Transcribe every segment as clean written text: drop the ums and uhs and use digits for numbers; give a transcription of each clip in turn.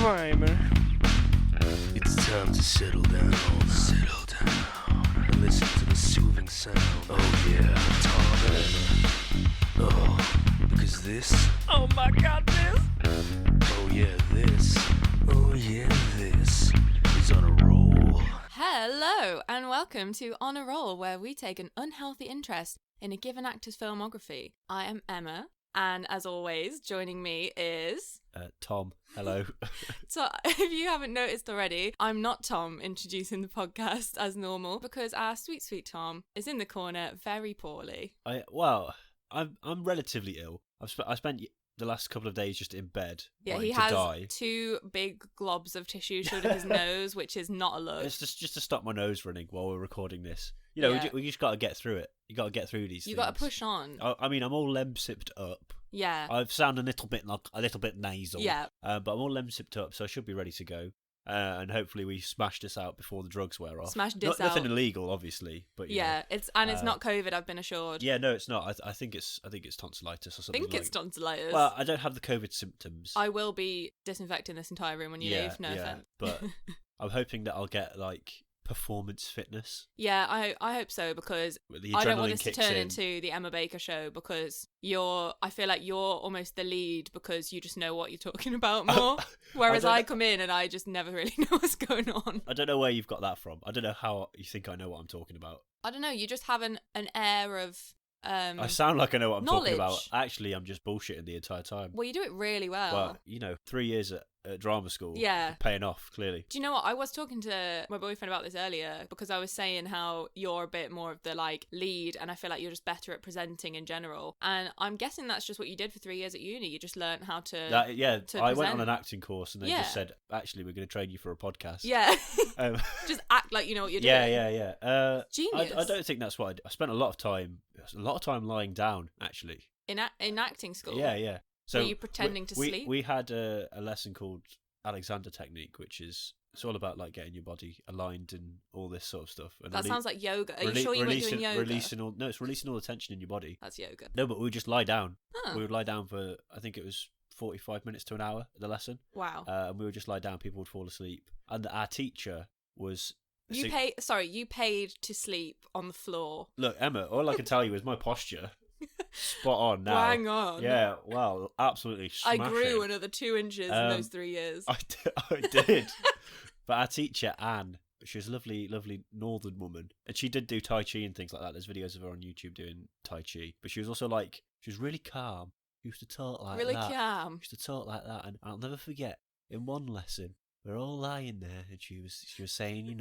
primer. It's time to settle down. Settle down. And listen to the soothing sound. Oh yeah, Tom. Oh, because this. Oh my God, this. Oh yeah, this. Oh yeah, this is on a roll. Hello, and welcome to On a Roll, where we take an unhealthy interest in a given actor's filmography. I am Emma, and as always, joining me is... Tom. Hello. So, if you haven't noticed already, I'm not Tom introducing the podcast as normal, because our sweet Tom is in the corner very poorly. I'm relatively ill. I spent the last couple of days just in bed. Yeah, he has two big globs of tissue showed up his nose, which is not a look. It's just to stop my nose running while we're recording this. You know, Yeah. we just got to get through it. You got to get through these things. You got to push on. I mean, I'm all lemsipped up. Yeah. I sound a little bit nasal. Yeah. But I'm all lemsipped up, so I should be ready to go. And hopefully we smash this out before the drugs wear off. Smash this out. Nothing illegal, obviously, but Yeah, it's not COVID, I've been assured. Yeah, no, it's not. I think it's tonsillitis or something. I think it's tonsillitis. Well, I don't have the COVID symptoms. I will be disinfecting this entire room when you leave. No offense. But I'm hoping that I'll get performance fitness. Yeah, I hope so, because The I don't want adrenaline this to kicks turn in. into the Emma Baker show, because I feel like you're almost the lead because you just know what you're talking about more. Whereas I come in and I just never really know what's going on. I don't know where you've got that from. I don't know how you think I know what I'm talking about. I don't know, you just have an air of I sound like I know what I'm talking about. knowledge. Actually, I'm just bullshitting the entire time. Well, you do it really well. Well, 3 years at drama school. Yeah. Paying off, clearly. Do you know what? I was talking to my boyfriend about this earlier, because I was saying how you're a bit more of the lead, and I feel like you're just better at presenting in general. And I'm guessing that's just what you did for 3 years at uni. You just learned how to I went present. on an acting course and they Yeah. just said, actually, we're going to train you for a podcast. Yeah. Just act like you know what you're doing. Yeah. Genius. I don't think that's what I spent a lot of time lying down, actually. In acting school. Yeah. So were you pretending to sleep? We had a lesson called Alexander technique, which is it's all about getting your body aligned and all this sort of stuff. And that sounds like yoga. Are you sure you weren't doing yoga? It's releasing all the tension in your body. That's yoga. No, but we would just lie down. Huh. We would lie down for, I think it was 45 minutes to an hour, the lesson. Wow. And we would just lie down. People would fall asleep. And our teacher was... You paid to sleep on the floor. Look, Emma, all I can tell you is my posture. Spot on now. Bang on. Yeah, wow, absolutely smashing. I grew another 2 inches in those 3 years. I did. But our teacher, Anne, she was a lovely, lovely northern woman. And she did do Tai Chi and things like that. There's videos of her on YouTube doing Tai Chi. But she was also she was really calm. She used to talk like that. Really calm. She used to talk like that. And I'll never forget, in one lesson, we're all lying there and she was saying,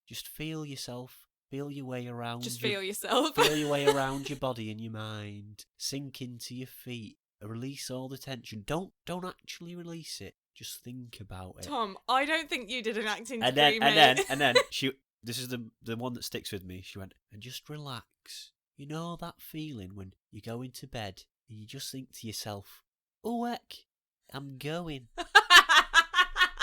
just feel yourself. Feel your way around. Just feel yourself. Feel your way around your body and your mind. Sink into your feet. Release all the tension. Don't actually release it. Just think about it. Tom, I don't think you did an acting And degree, then mate. she. This is the one that sticks with me. She went, and just relax. You know that feeling when you go into bed and you just think to yourself, "Oh heck, I'm going."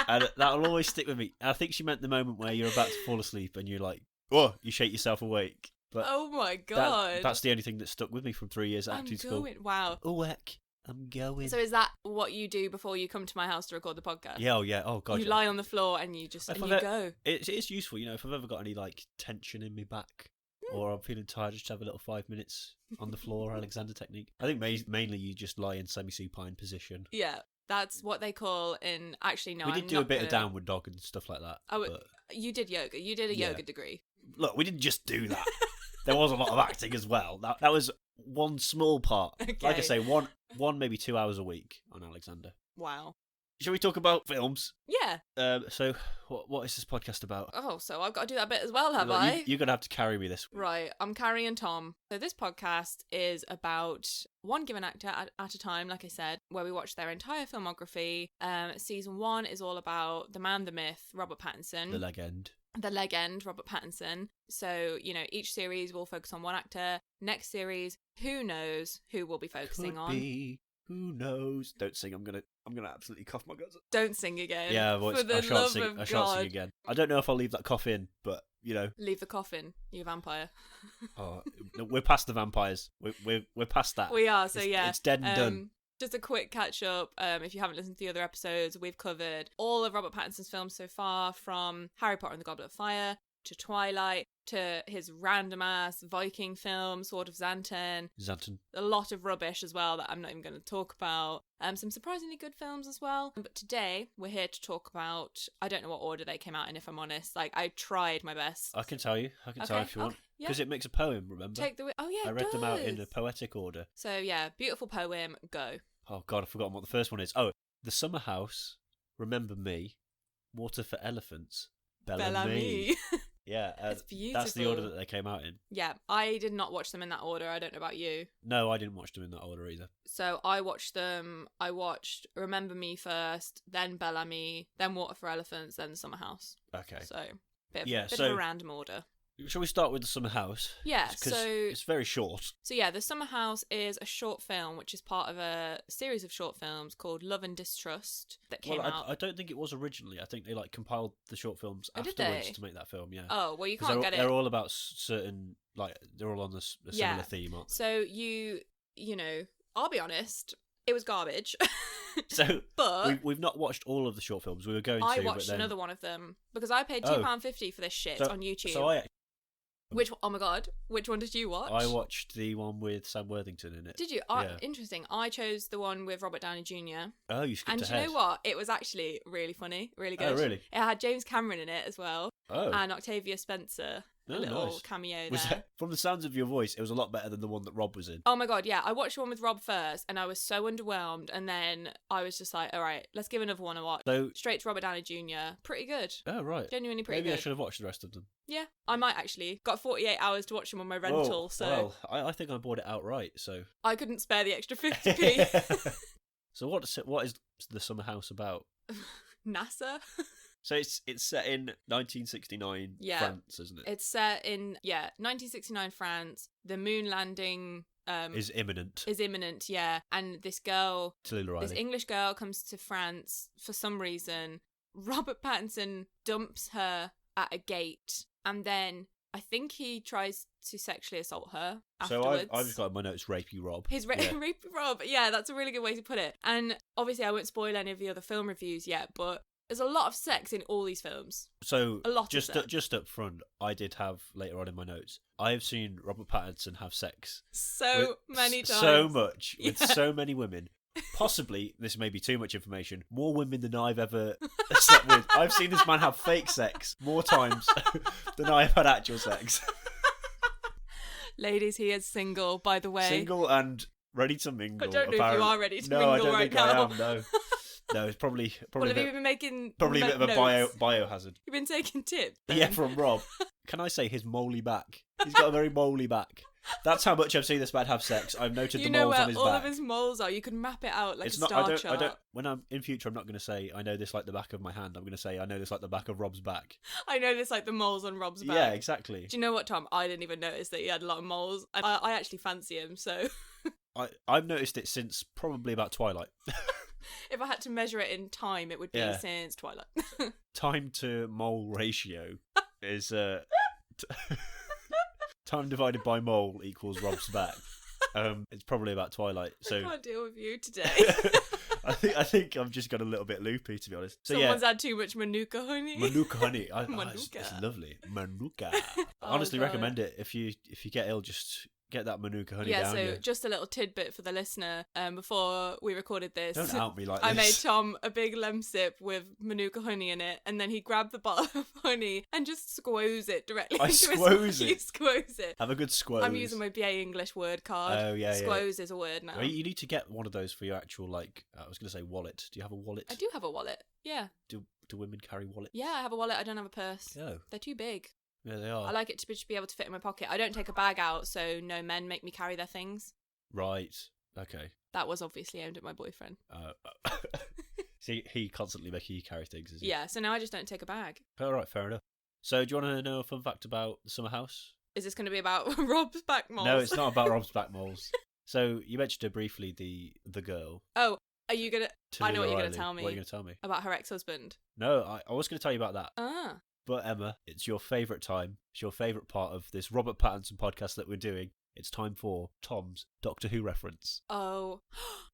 And that'll always stick with me. I think she meant the moment where you're about to fall asleep and you're like, "Oh," you shake yourself awake. But oh my God. that's the only thing that stuck with me from 3 years at acting school. Wow. Oh heck, I'm going. So is that what you do before you come to my house to record the podcast? Yeah. Oh God. You lie on the floor and you just go. It's useful, if I've ever got any tension in my back or I'm feeling tired, just have a little 5 minutes on the floor. Alexander technique. I think mainly you just lie in semi-supine position. Yeah. That's what they call in... Actually, no, we did do a bit of downward dog and stuff like that. Oh, you did yoga. You did a yoga degree. Look, we didn't just do that. There was a lot of acting as well. That was one small part. Okay. Like I say, one maybe 2 hours a week on Alexander. Wow. Shall we talk about films? Yeah. So, what is this podcast about? Oh, so I've got to do that bit as well, have I? You're going to have to carry me this week. Right, I'm carrying Tom. So this podcast is about one given actor at a time, like I said, where we watch their entire filmography. Season 1 is all about the man, the myth, Robert Pattinson. The legend, Robert Pattinson. So, each series will focus on one actor. Next series, who knows who we'll be focusing on. Who knows? Don't sing. I'm gonna absolutely cough my guts. Don't sing again. Yeah, for the I shan't love sing. of I shan't God. sing again. I don't know if I'll leave that cough in, but Leave the coffin, you vampire. Oh, we're past the vampires. We're past that. We are. So it's dead and done. Just a quick catch up. If you haven't listened to the other episodes, we've covered all of Robert Pattinson's films so far, from Harry Potter and the Goblet of Fire to Twilight to his random ass Viking film, Sword of Xanten. A lot of rubbish as well that I'm not even going to talk about. Some surprisingly good films as well. But today we're here to talk about, I don't know what order they came out in, if I'm honest. Like, I tried my best. I can tell you. I can tell you if you want. Because it makes a poem, remember? Oh yeah, I read them out in a poetic order. So yeah, beautiful poem, go. Oh God, I've forgotten what the first one is. Oh, The Summer House, Remember Me, Water for Elephants, Bel Ami. Yeah, it's beautiful. That's the order that they came out in. Yeah, I did not watch them in that order. I don't know about you. No, I didn't watch them in that order either. So I watched Remember Me first, then Bel Ami, then Water for Elephants, then The Summer House. Okay. So, bit of a random order. Shall we start with The Summer House? Yeah, because it's very short. So yeah, The Summer House is a short film which is part of a series of short films called Love and Distrust that came out. I don't think it was originally. I think they compiled the short films afterwards to make that film. Yeah. Oh well, you can't get it. They're all about certain they're all on a similar theme, aren't they? So you know, I'll be honest, it was garbage. So, but we've not watched all of the short films. We were going to. I watched another one of them because I paid £2.50 for this shit on YouTube. So oh my god, which one did you watch? I watched the one with Sam Worthington in it. Did you? Yeah. Interesting. I chose the one with Robert Downey Jr. Oh, you skipped ahead. And you know what? It was actually really funny, really good. Oh, really? It had James Cameron in it as well. Oh. And Octavia Spencer. A little cameo there. From the sounds of your voice, it was a lot better than the one that Rob was in. Oh my god, yeah. I watched the one with Rob first and I was so underwhelmed, and then I was just like, alright, let's give another one a watch. So, straight to Robert Downey Jr. Pretty good. Oh, right. Genuinely pretty good. Maybe I should have watched the rest of them. Yeah, I might actually. Got 48 hours to watch them on my rental, so... Well, I think I bought it outright, so... I couldn't spare the extra 50p. So what is The Summer House about? NASA? So it's set in 1969 France, isn't it? It's set in 1969 France. The moon landing is imminent. Yeah. And this girl, Tallulah Riley, this English girl, comes to France for some reason. Robert Pattinson dumps her at a gate, and then I think he tries to sexually assault her afterwards. So I've just got in my notes, rapey Rob. Rapey Rob. Yeah, that's a really good way to put it. And obviously, I won't spoil any of the other film reviews yet, but there's a lot of sex in all these films. So a lot just up front, I did have later on in my notes, I have seen Robert Pattinson have sex many times, so much with so many women. Possibly, this may be too much information, more women than I've ever slept with. I've seen this man have fake sex more times than I have had actual sex. Ladies, he is single, by the way. Single and ready to mingle. I don't know if you are ready to mingle I don't right think now. I am, no. No, it's probably well, have you been making a bit of a biohazard. You've been taking tips then? Yeah, from Rob. Can I say his moly back? He's got a very moly back. That's how much I've seen this man have sex. I've noted the moles on his back. You know where all of his moles are. You can map it out like a star chart. I don't. When I'm in future, I'm not going to say I know this like the back of my hand. I'm going to say I know this like the back of Rob's back. I know this like the moles on Rob's back. Yeah, exactly. Do you know what, Tom? I didn't even notice that he had a lot of moles. I actually fancy him, so. I've noticed it since probably about Twilight. If I had to measure it in time, it would be since Twilight. Time to mole ratio is time divided by mole equals Rob's back. It's probably about Twilight. So I can't deal with you today. I think I've just got a little bit loopy, to be honest. So someone's had too much Manuka honey. Manuka honey, Manuka. It's lovely. Manuka. I honestly recommend it. If you get ill, just get that Manuka honey down. Yeah, so just a little tidbit for the listener. Before we recorded this, don't out me like this. I made Tom a big lemsip with Manuka honey in it, and then he grabbed the bottle of honey and just squoze it directly into his mouth. You squoze it. Have a good squoze. I'm using my BA English word card. Oh, yeah, Squoze is a word now. You need to get one of those for your actual, I was going to say wallet. Do you have a wallet? I do have a wallet, yeah. Do women carry wallets? Yeah, I have a wallet. I don't have a purse. Oh. They're too big. Yeah, they are. I like it to be able to fit in my pocket. I don't take a bag out, so no men make me carry their things. Right. Okay. That was obviously aimed at my boyfriend. See, he constantly making you carry things, is he? Yeah, so now I just don't take a bag. All right, fair enough. So do you want to know a fun fact about the Summer House? Is this going to be about Rob's back moles? No, it's not about Rob's back moles. So you mentioned her briefly, the girl. Oh, are you going to... I know what you're going to tell me. What are you going to tell me? About her ex-husband. No, I was going to tell you about that. Ah. But Emma, it's your favourite time. It's your favourite part of this Robert Pattinson podcast that we're doing. It's time for Tom's Doctor Who reference. Oh,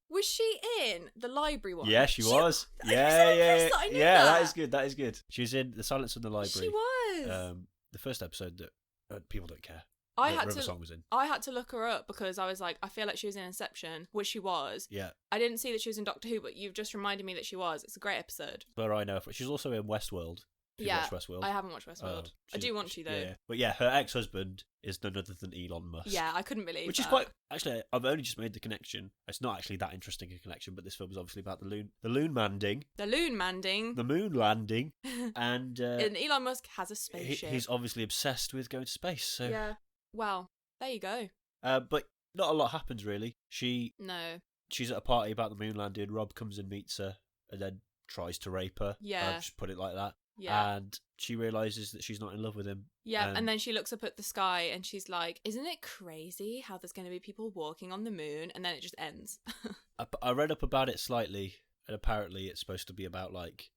Was she in the library one? Yeah, she was. I'm Yeah, so yeah, impressed that I knew yeah. that. That is good. That is good. She was in The Silence in the Library. She was. The first episode that people don't care. I that had River to. Song was in. I had to look her up because I was like, I feel like she was in Inception, which she was. Yeah. I didn't see that she was in Doctor Who, but you've just reminded me that she was. It's a great episode. Where I know. She's also in Westworld. If you watch Westworld. I haven't watched Westworld. I do want to though. Yeah. But yeah, her ex-husband is none other than Elon Musk. Yeah, I couldn't believe Which that. is quite... Actually, I've only just made the connection. It's not actually that interesting a connection, but this film is obviously about the loon landing. The loon manding. The moon landing. And Elon Musk has a spaceship. He's obviously obsessed with going to space. So Yeah. Well, there you go. but not a lot happens, really. No. She's at a party about the moon landing. Rob comes and meets her and then tries to rape her. Yeah. I'll just put it like that. Yeah. And she realises that she's not in love with him. Yeah, and then she looks up at the sky and she's like, isn't it crazy how there's going to be people walking on the moon? And then it just ends. I read up about it slightly, and apparently it's supposed to be about like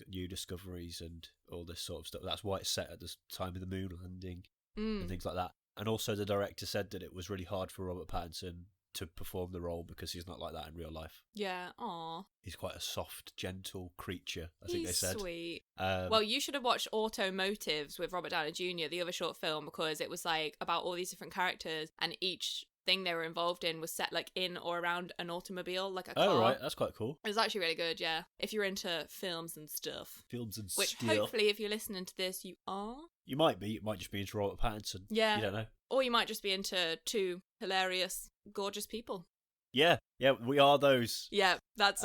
new discoveries and all this sort of stuff. That's why it's set at the time of the moon landing and things like that. And also the director said that it was really hard for Robert Pattinson to perform the role because he's not like that in real life. Yeah, aw. He's quite a soft, gentle creature, I think they said. Sweet. Um, Well, you should have watched Automotives with Robert Downey Jr., the other short film, because it was like about all these different characters and each thing they were involved in was set like in or around an automobile, like a car. Oh, right, that's quite cool. It was actually really good, yeah. If you're into films and stuff. Films and Which stuff. hopefully if you're listening to this, you are. You might be. You might just be into Robert Pattinson. Yeah. You don't know. Or you might just be into two hilarious, gorgeous people. Yeah, we are those. Yeah, that's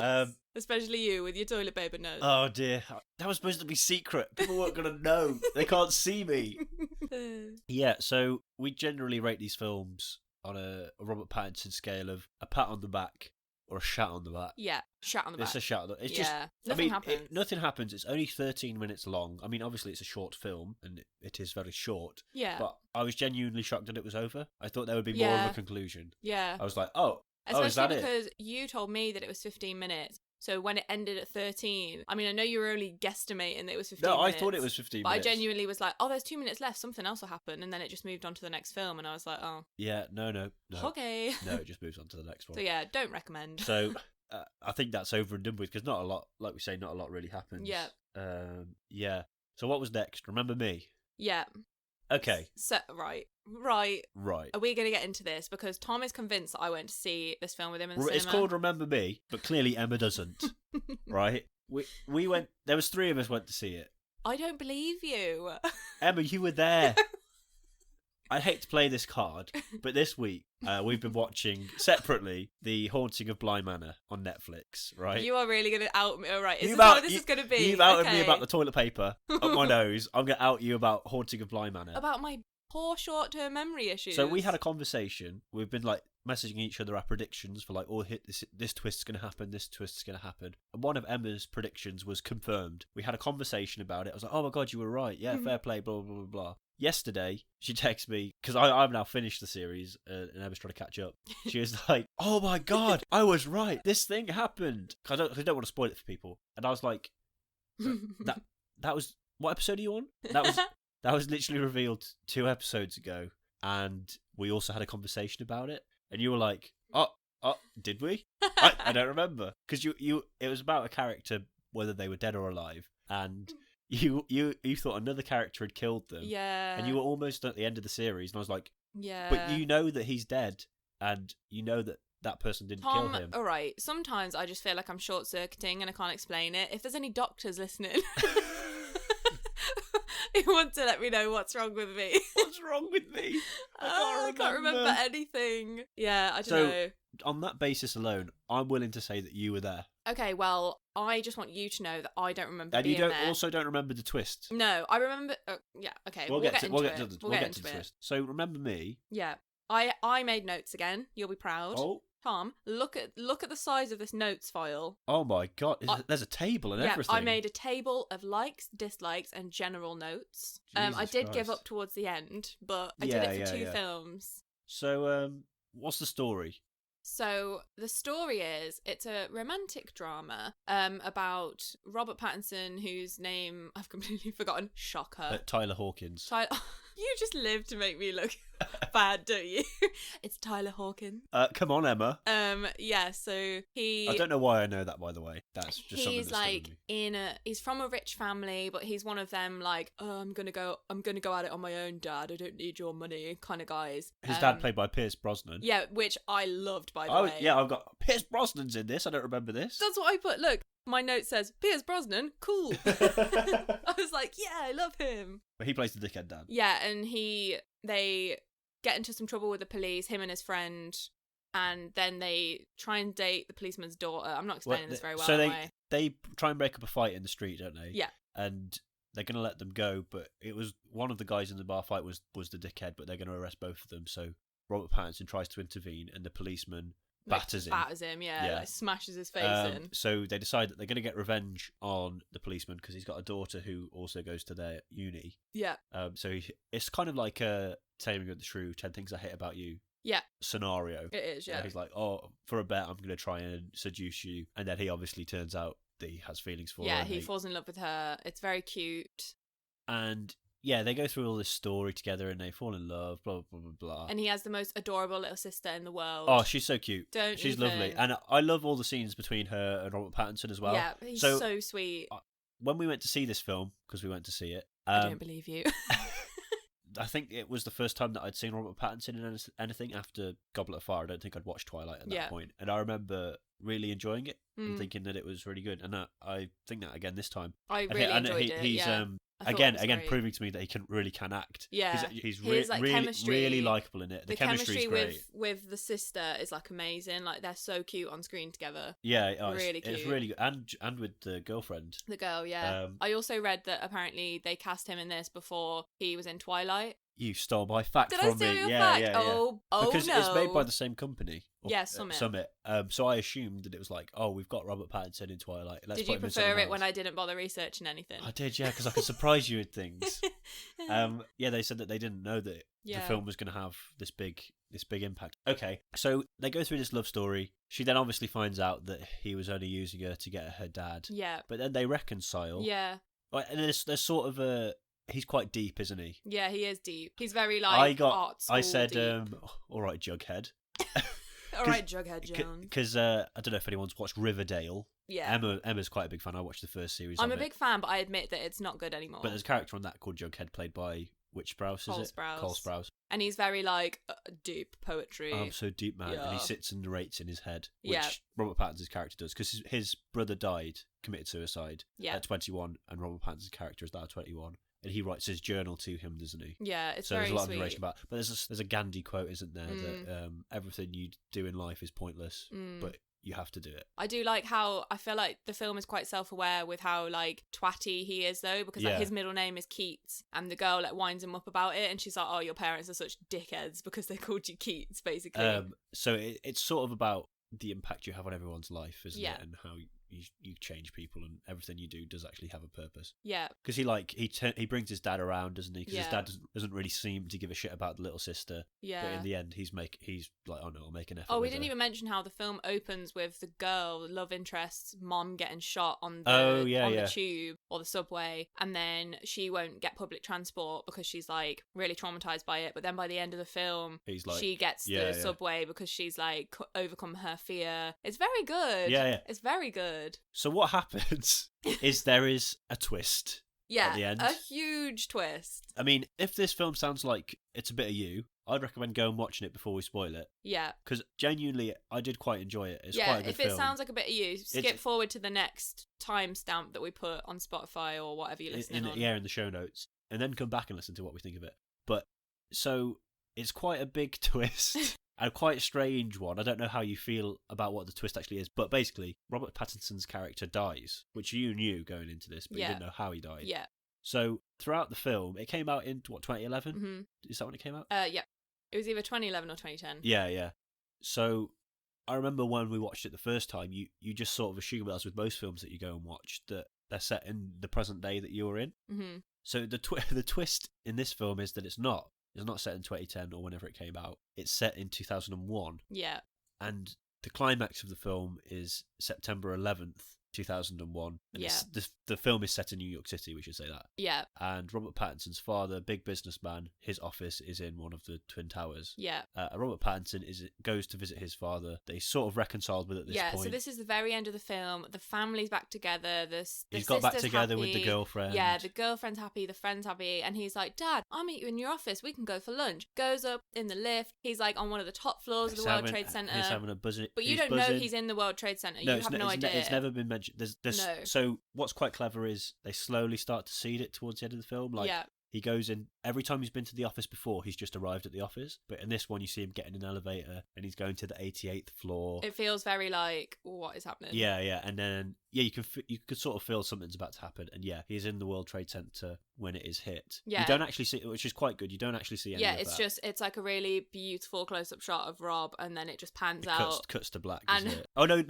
especially you with your toilet paper nose. Oh dear, that was supposed to be secret. People weren't going to know. They can't see me. Yeah, so we generally rate these films on a Robert Pattinson scale of a pat on the back or a shat on the back. Yeah, shat on the back. It's a shat on the back. It's yeah, just, nothing happens. Nothing happens. It's only 13 minutes long. I mean, obviously it's a short film, and it is very short. Yeah. But I was genuinely shocked that it was over. I thought there would be more of a conclusion. Yeah. I was like, oh, especially is that because you told me that it was 15 minutes. So when it ended at 13, I mean, I know you were only guesstimating that it was 15 minutes. No, I thought it was 15 minutes. But I genuinely was like, oh, there's 2 minutes left. Something else will happen. And then it just moved on to the next film. And I was like, oh. Yeah, no. Okay. No, it just moves on to the next one. So yeah, don't recommend. So I think that's over and done with because not a lot, like we say, not a lot really happens. Yeah. Yeah. So what was next? Remember Me? Yeah. Okay. So, right. Are we going to get into this? Because Tom is convinced that I went to see this film with him in the cinema. It's called Remember Me, but clearly Emma doesn't. Right? We went. There was 3 of us went to see it. I don't believe you. Emma, you were there. I hate to play this card, but this week we've been watching separately The Haunting of Bly Manor on Netflix, right? You are really going to out me. All right. Is this how this is going to be? You've outed me about the toilet paper up my nose. I'm going to out you about Haunting of Bly Manor. About my poor short-term memory issues. So we had a conversation. We've been like messaging each other our predictions for like, oh, this twist's going to happen, this twist's going to happen. And one of Emma's predictions was confirmed. We had a conversation about it. I was like, oh my God, you were right. Yeah, fair play, blah, blah, blah, blah. Yesterday, she texted me, because I've now finished the series, and Emma's trying to catch up. She was like, oh my God, I was right. This thing happened. I don't want to spoil it for people. And I was like, that was, what episode are you on? That was literally revealed 2 episodes ago. And we also had a conversation about it. And you were like, oh, did we? I don't remember. Because it was about a character, whether they were dead or alive. And you thought another character had killed them. Yeah. And you were almost at the end of the series. And I was like, yeah. But you know that he's dead. And you know that person didn't kill him. All right. Sometimes I just feel like I'm short-circuiting and I can't explain it. If there's any doctors listening... You want to let me know what's wrong with me? What's wrong with me? I can't remember anything. Yeah, I don't know. On that basis alone, I'm willing to say that you were there. Okay, well, I just want you to know that I don't remember and being there. And you also don't remember the twist. No, I remember... yeah, okay, we'll get into it. We'll get to the twist. So, Remember Me... Yeah. I made notes again. You'll be proud. Oh. Tom, look at the size of this notes file. Oh my God, there's a table and everything. I made a table of likes, dislikes, and general notes. I did give up towards the end, but I did it for 2 films. So, what's the story? So the story is, it's a romantic drama about Robert Pattinson, whose name I've completely forgotten. Shocker. Tyler Hawkins. You just live to make me look bad, don't you? It's Tyler Hawkins. Come on, Emma. Yeah, so he... I don't know why I know that, by the way. That's just something he's that's like he's from a rich family, but he's one of them like, oh, I'm gonna go at it on my own, Dad. I don't need your money kind of guys. His dad played by Pierce Brosnan. Yeah, which I loved, by the way. Yeah, I've got Pierce Brosnan's in this. I don't remember this. That's what I put. Look, my note says Pierce Brosnan, cool. I was like, yeah, I love him. But he plays the dickhead dad. Yeah, and they get into some trouble with the police, him and his friend, and then they try and date the policeman's daughter. I'm not explaining this very well. So they try and break up a fight in the street, don't they? Yeah. And they're going to let them go, but it was one of the guys in the bar fight was the dickhead, but they're going to arrest both of them. So Robert Pattinson tries to intervene, and the policeman batters him. Yeah. Like smashes his face in. So they decide that they're going to get revenge on the policeman because he's got a daughter who also goes to their uni. Yeah. So it's kind of like a Taming of the Shrew, 10 Things I Hate About You. Yeah. Scenario. It is, yeah. He's like, oh, for a bet, I'm going to try and seduce you. And then he obviously turns out that he has feelings for her. Yeah, he falls in love with her. It's very cute. And yeah, they go through all this story together and they fall in love, blah, blah, blah, blah. And he has the most adorable little sister in the world. Oh, she's so cute. She's even... lovely. And I love all the scenes between her and Robert Pattinson as well. Yeah, he's so sweet. When we went to see this film, because we went to see it... I don't believe you. I think it was the first time that I'd seen Robert Pattinson in anything after Goblet of Fire. I don't think I'd watched Twilight at that point. And I remember really enjoying it and thinking that it was really good. And I think that again this time. I really enjoyed it. He's again proving to me that he really can act. Yeah, he's really likable in it. The chemistry great. with the sister is like amazing. Like they're so cute on screen together. Yeah, really cute. It's really good. And with the girlfriend. The girl, yeah. I also read that apparently they cast him in this before he was in Twilight. You stole my fact from me. Did I steal your fact? Yeah. Oh, because no. it's made by the same company. Yeah, Summit. So I assumed that it was like, oh, we've got Robert Pattinson in Twilight. Did you prefer it when I didn't bother researching anything? I did, yeah, because I could surprise you with things. They said that they didn't know that the film was going to have this big impact. Okay, so they go through this love story. She then obviously finds out that he was only using her to get her dad. Yeah. But then they reconcile. Yeah. And there's sort of a... He's quite deep, isn't he? Yeah, he is deep. He's very like art school I said, deep. all right, Jughead. All right, Jughead Jones. Because I don't know if anyone's watched Riverdale. Yeah. Emma's quite a big fan. I watched the first series. I'm a big fan, but I admit that it's not good anymore. But there's a character on that called Jughead, played by which Sprouse is it? Cole Sprouse. And he's very like deep poetry. I'm so deep, man. Yeah. And he sits and narrates in his head, which yeah. Robert Pattinson's character does, because his brother died, committed suicide at 21, and Robert Pattinson's character is now 21. And he writes his journal to him, doesn't he? Yeah, it's so very there's a lot sweet. of narration about. But there's a Gandhi quote, isn't there? That everything you do in life is pointless, but you have to do it. I do like how I feel like the film is quite self-aware with how like twatty he is though, because like his middle name is Keats, and the girl like winds him up about it, and she's like, "Oh, your parents are such dickheads because they called you Keats," basically. So it's sort of about the impact you have on everyone's life, isn't it? And how you change people, and everything you do does actually have a purpose. Yeah. Because he brings his dad around, doesn't he? Because his dad doesn't really seem to give a shit about the little sister. Yeah. But in the end, he's like, oh no, I'll make an effort. Oh, we didn't even mention how the film opens with the girl, the love interest's mom getting shot on the tube or the subway, and then she won't get public transport because she's like really traumatized by it. But then by the end of the film, she gets the subway because she's like overcome her fear. It's very good. Yeah. It's very good. So what happens is there is a twist at the end. A huge twist. I mean, if this film sounds like it's a bit of you, I'd recommend going and watching it before we spoil it. Yeah. Because genuinely, I did quite enjoy it. It's quite a good film. If it sounds like a bit of you, skip forward to the next timestamp that we put on Spotify or whatever you're listening on. Yeah, in the show notes. And then come back and listen to what we think of it. But, so, it's quite a big twist. And a quite strange one. I don't know how you feel about what the twist actually is, but basically, Robert Pattinson's character dies, which you knew going into this, but you didn't know how he died. Yeah. So throughout the film, it came out in 2011. Mm-hmm. Is that when it came out? Yeah. It was either 2011 or 2010. Yeah. So I remember when we watched it the first time, you just sort of assume, as with most films that you go and watch, that they're set in the present day that you're in. Mm-hmm. So the twist in this film is that it's not. It's not set in 2010 or whenever it came out. It's set in 2001. Yeah. And the climax of the film is September 11th, 2001. And Yeah. the film is set in New York City, we should say that. Yeah. And Robert Pattinson's father, big businessman, his office is in one of the Twin Towers. Yeah. Robert Pattinson goes to visit his father. They sort of reconciled with at this point. Yeah, so this is the very end of the film. The family's back together. He's got back together with the girlfriend. Yeah, the girlfriend's happy, the friend's happy, and he's like, Dad, I'll meet you in your office. We can go for lunch. Goes up in the lift. He's like on one of the top floors of the World Trade Center. He's having a buzzer. But you don't know he's in the World Trade Center. No, you have no idea. It's never been mentioned. There's No. So what's quite clever is they slowly start to seed it towards the end of the film. Like, yeah. he goes in, every time he's been to the office before, he's just arrived at the office. But in this one, you see him getting an elevator and he's going to the 88th floor. It feels very like, what is happening? Yeah. And then, you could sort of feel something's about to happen. And yeah, he's in the World Trade Center when it is hit. Yeah. You don't actually see, which is quite good. You don't actually see any of that. It's like a really beautiful close-up shot of Rob, and then it just pans out. Cuts to black, and isn't it? Oh, no, it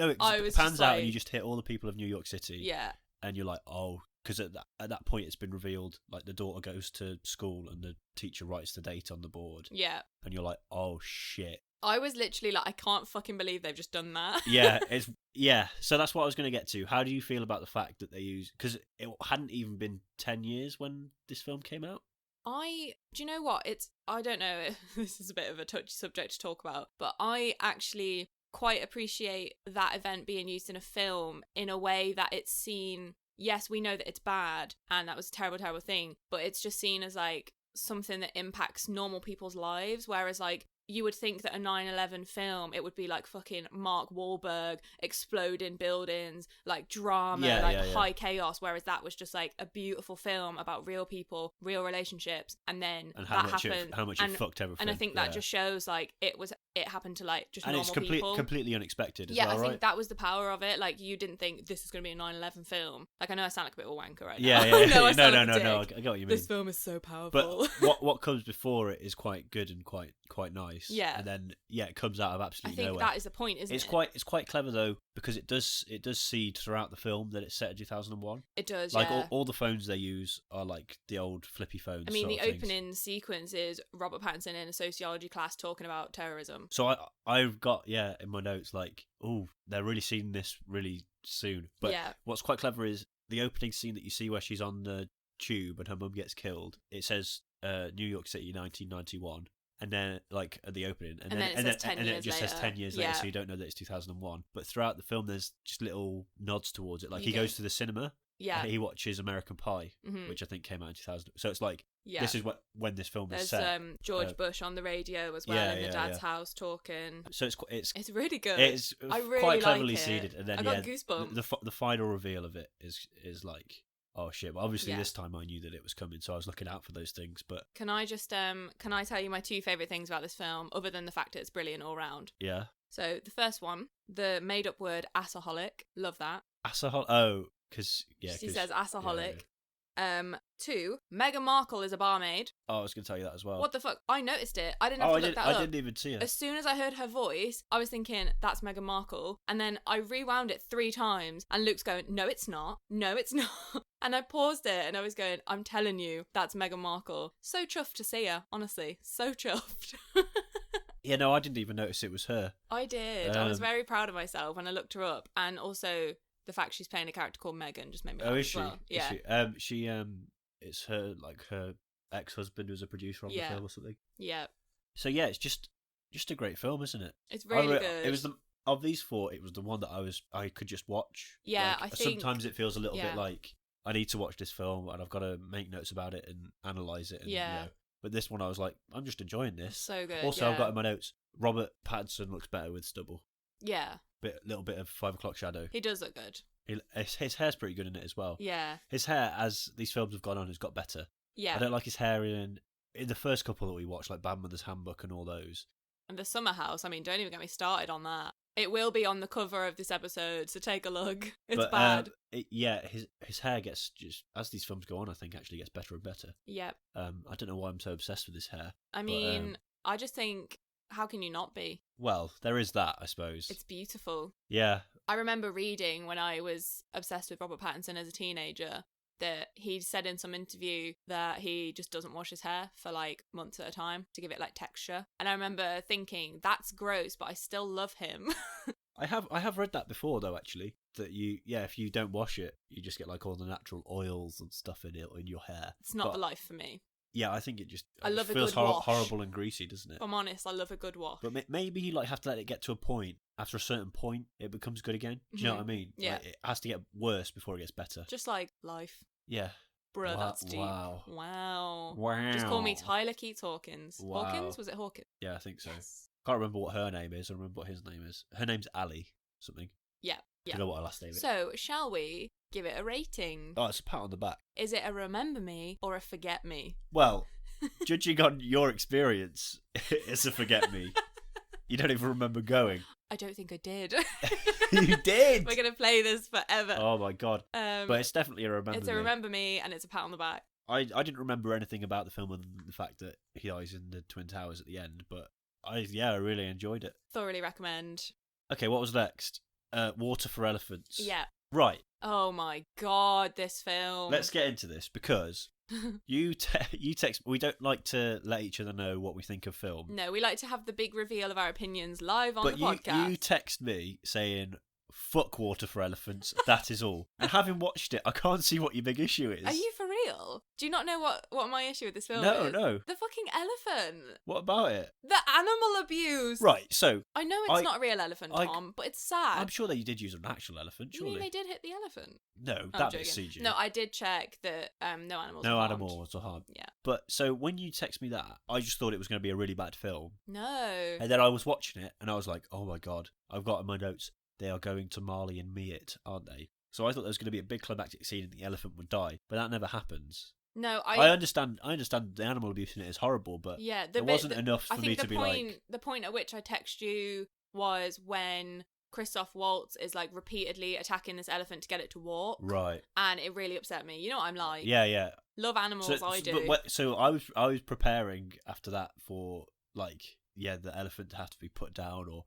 pans out and you just hit all the people of New York City. Yeah. And you're like, oh, because at that point it's been revealed, like the daughter goes to school and the teacher writes the date on the board. Yeah. And you're like, oh shit. I was literally like, I can't fucking believe they've just done that. Yeah. So that's what I was going to get to. How do you feel about the fact that they use, because it hadn't even been 10 years when this film came out? Do you know what? I don't know, this is a bit of a touchy subject to talk about, but I actually quite appreciate that event being used in a film in a way that it's seen. Yes, we know that it's bad and that was a terrible, terrible thing, but it's just seen as like something that impacts normal people's lives. Whereas like you would think that a 9/11 film, it would be like fucking Mark Wahlberg exploding buildings, like drama, high chaos. Whereas that was just like a beautiful film about real people, real relationships, and then and that happened. How much it fucked everything. And I think that just shows like it happened to like just and normal it's people. completely unexpected as well, right? I think that was the power of it. Like you didn't think this is going to be a 9/11 film. Like I know I sound like a bit of a wanker right now. Yeah. No, no. I get what you mean. This film is so powerful. But what comes before it is quite good and quite nice. Yeah. And then it comes out of absolutely nowhere. I think that is the point, isn't it? It's quite clever though, because it does seed throughout the film that it's set in 2001. It does. Like all the phones they use are like the old flippy phones. I mean, the sort of opening things. sequence is Robert Pattinson in a sociology class talking about terrorism. So I've got in my notes like, oh, they're really seeing this really soon. But what's quite clever is the opening scene that you see where she's on the tube and her mum gets killed. It says New York City 1991. And then, like, at the opening, and then it just says 10 years later, so you don't know that it's 2001. But throughout the film, there's just little nods towards it. Like, he goes to the cinema, and he watches American Pie, which I think came out in 2000. So it's like, this is when this film is set. There's George Bush on the radio as well in the dad's house talking. So it's really good. It's quite cleverly seeded. And then, I got goosebumps. The final reveal of it is like, oh shit, but obviously this time I knew that it was coming, so I was looking out for those things. But can I tell you my two favourite things about this film, other than the fact that it's brilliant all round? Yeah. So the first one, the made up word assaholic, love that. Assaholic, because she says assaholic. 2, Meghan Markle is a barmaid. Oh, I was going to tell you that as well. What the fuck? I noticed it. I didn't have to look that up. I didn't even see it. As soon as I heard her voice, I was thinking, that's Meghan Markle. And then I rewound it 3 times, and Luke's going, no, it's not. No, it's not. And I paused it, and I was going, I'm telling you, that's Meghan Markle. So chuffed to see her, honestly. So chuffed. Yeah, no, I didn't even notice it was her. I did. I was very proud of myself when I looked her up. And also, the fact she's playing a character called Megan just made me laugh as well. Yeah. Is she? It's her ex-husband who's a producer on the film or something. Yeah. So yeah, it's just a great film, isn't it? It's really good. It was of these 4, it was the one that I could just watch. Yeah, like, I think sometimes it feels a little bit like I need to watch this film and I've got to make notes about it and analyze it. And, but this one I was like, I'm just enjoying this. So good. Also, I've got in my notes, Robert Pattinson looks better with stubble. Yeah. Little bit of 5 o'clock shadow. He does look good. His hair's pretty good in it as well. Yeah. His hair, as these films have gone on, has got better. Yeah. I don't like his hair in the first couple that we watched, like Bad Mother's Handbook and all those. And The Summer House, I mean, don't even get me started on that. It will be on the cover of this episode, so take a look. It's bad. His hair gets just, as these films go on, I think actually gets better and better. Yep. I don't know why I'm so obsessed with his hair. I mean, I just think, how can you not be? Well, there is that, I suppose. It's beautiful. Yeah. I remember reading when I was obsessed with Robert Pattinson as a teenager that he said in some interview that he just doesn't wash his hair for like months at a time to give it like texture. And I remember thinking, that's gross, but I still love him. I have read that before though, actually. that if you don't wash it, you just get like all the natural oils and stuff in it in your hair. It's not the life for me. Yeah, I think it just I love feels a good wash. horrible and greasy, doesn't it? If I'm honest, I love a good wash. But maybe you like have to let it get to a point. After a certain point, it becomes good again. Do you know what I mean? Yeah. Like, it has to get worse before it gets better. Just like life. Yeah. Bruh, that's deep. Wow. Wow. Just call me Tyler Keats Hawkins. Wow. Hawkins? Was it Hawkins? Yeah, I think so. Yes. Can't remember what her name is. I remember what his name is. Her name's Ali something. Yeah. I don't know what her last name is. So, shall we give it a rating? Oh, it's a pat on the back. Is it a remember me or a forget me? Well, judging on your experience, it's a forget me. You don't even remember going. I don't think I did. You did! We're going to play this forever. Oh my god. But it's definitely a remember me. It's a remember me and it's a pat on the back. I didn't remember anything about the film other than the fact that he dies in the Twin Towers at the end, but I really enjoyed it. Thoroughly recommend. Okay, what was next? Water for Elephants. Yeah. Right. Oh my god, this film. Let's get into this because you text. We don't like to let each other know what we think of film. No, we like to have the big reveal of our opinions live on But the podcast. you text me saying, "Fuck Water for Elephants." That is all. And having watched it, I can't see what your big issue is. Are you for real? Do you not know what my issue with this film No, is? no. The fucking elephant. What about it? The animal abuse. Right. So I know it's not a real elephant, Tom, but it's sad. I'm sure they did use an actual elephant. You Surely mean they did hit the elephant? No, I'm that joking. bit's CG. No, I did check that no animals. No were harmed. animals are harmed. Yeah. But so when you text me that, I just thought it was going to be a really bad film. No. And then I was watching it and I was like, oh my god, I've got in my notes, they are going to Marley and me it, aren't they? So I thought there was going to be a big climactic scene and the elephant would die, but that never happens. No, I understand the animal abuse in it is horrible, but yeah, there wasn't enough for me to be like... the point at which I text you was when Christoph Waltz is like repeatedly attacking this elephant to get it to walk. Right. And it really upset me. You know what I'm like? Yeah. Love animals, I do. So I was preparing after that for like... Yeah, the elephant to have to be put down, or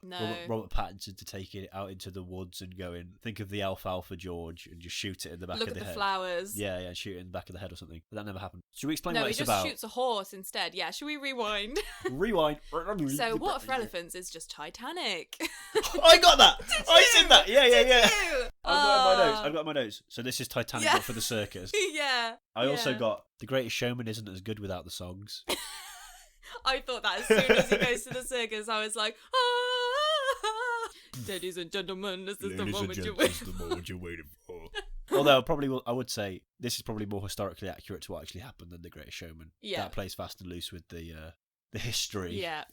Robert Pattinson to take it out into the woods and go in. Think of the Alfalfa George and just shoot it in the back of the head. Look at the flowers. Yeah, and shoot it in the back of the head or something. But that never happened. Should we explain what it's about? No, he just shoots a horse instead. Yeah, should we rewind? Rewind. So, Water for Elephants is just Titanic. I got that! I said that! Yeah. You? I've got my notes. So this is Titanic, but for the circus. Yeah. I also got The Greatest Showman isn't as good without the songs. I thought that as soon as he goes to the circus, I was like, ah! Ladies and gentlemen, this is the moment you're waiting for. Although I would say this is probably more historically accurate to what actually happened than The Greatest Showman. Yeah. That plays fast and loose with the history. Yeah.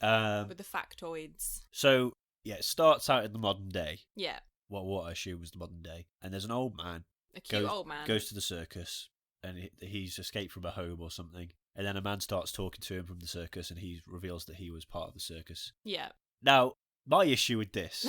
With the factoids. So it starts out in the modern day. Yeah. What I assume was the modern day, and there's an old man. A cute old man goes to the circus, and he's escaped from a home or something. And then a man starts talking to him from the circus, and he reveals that he was part of the circus. Yeah. Now, my issue with this,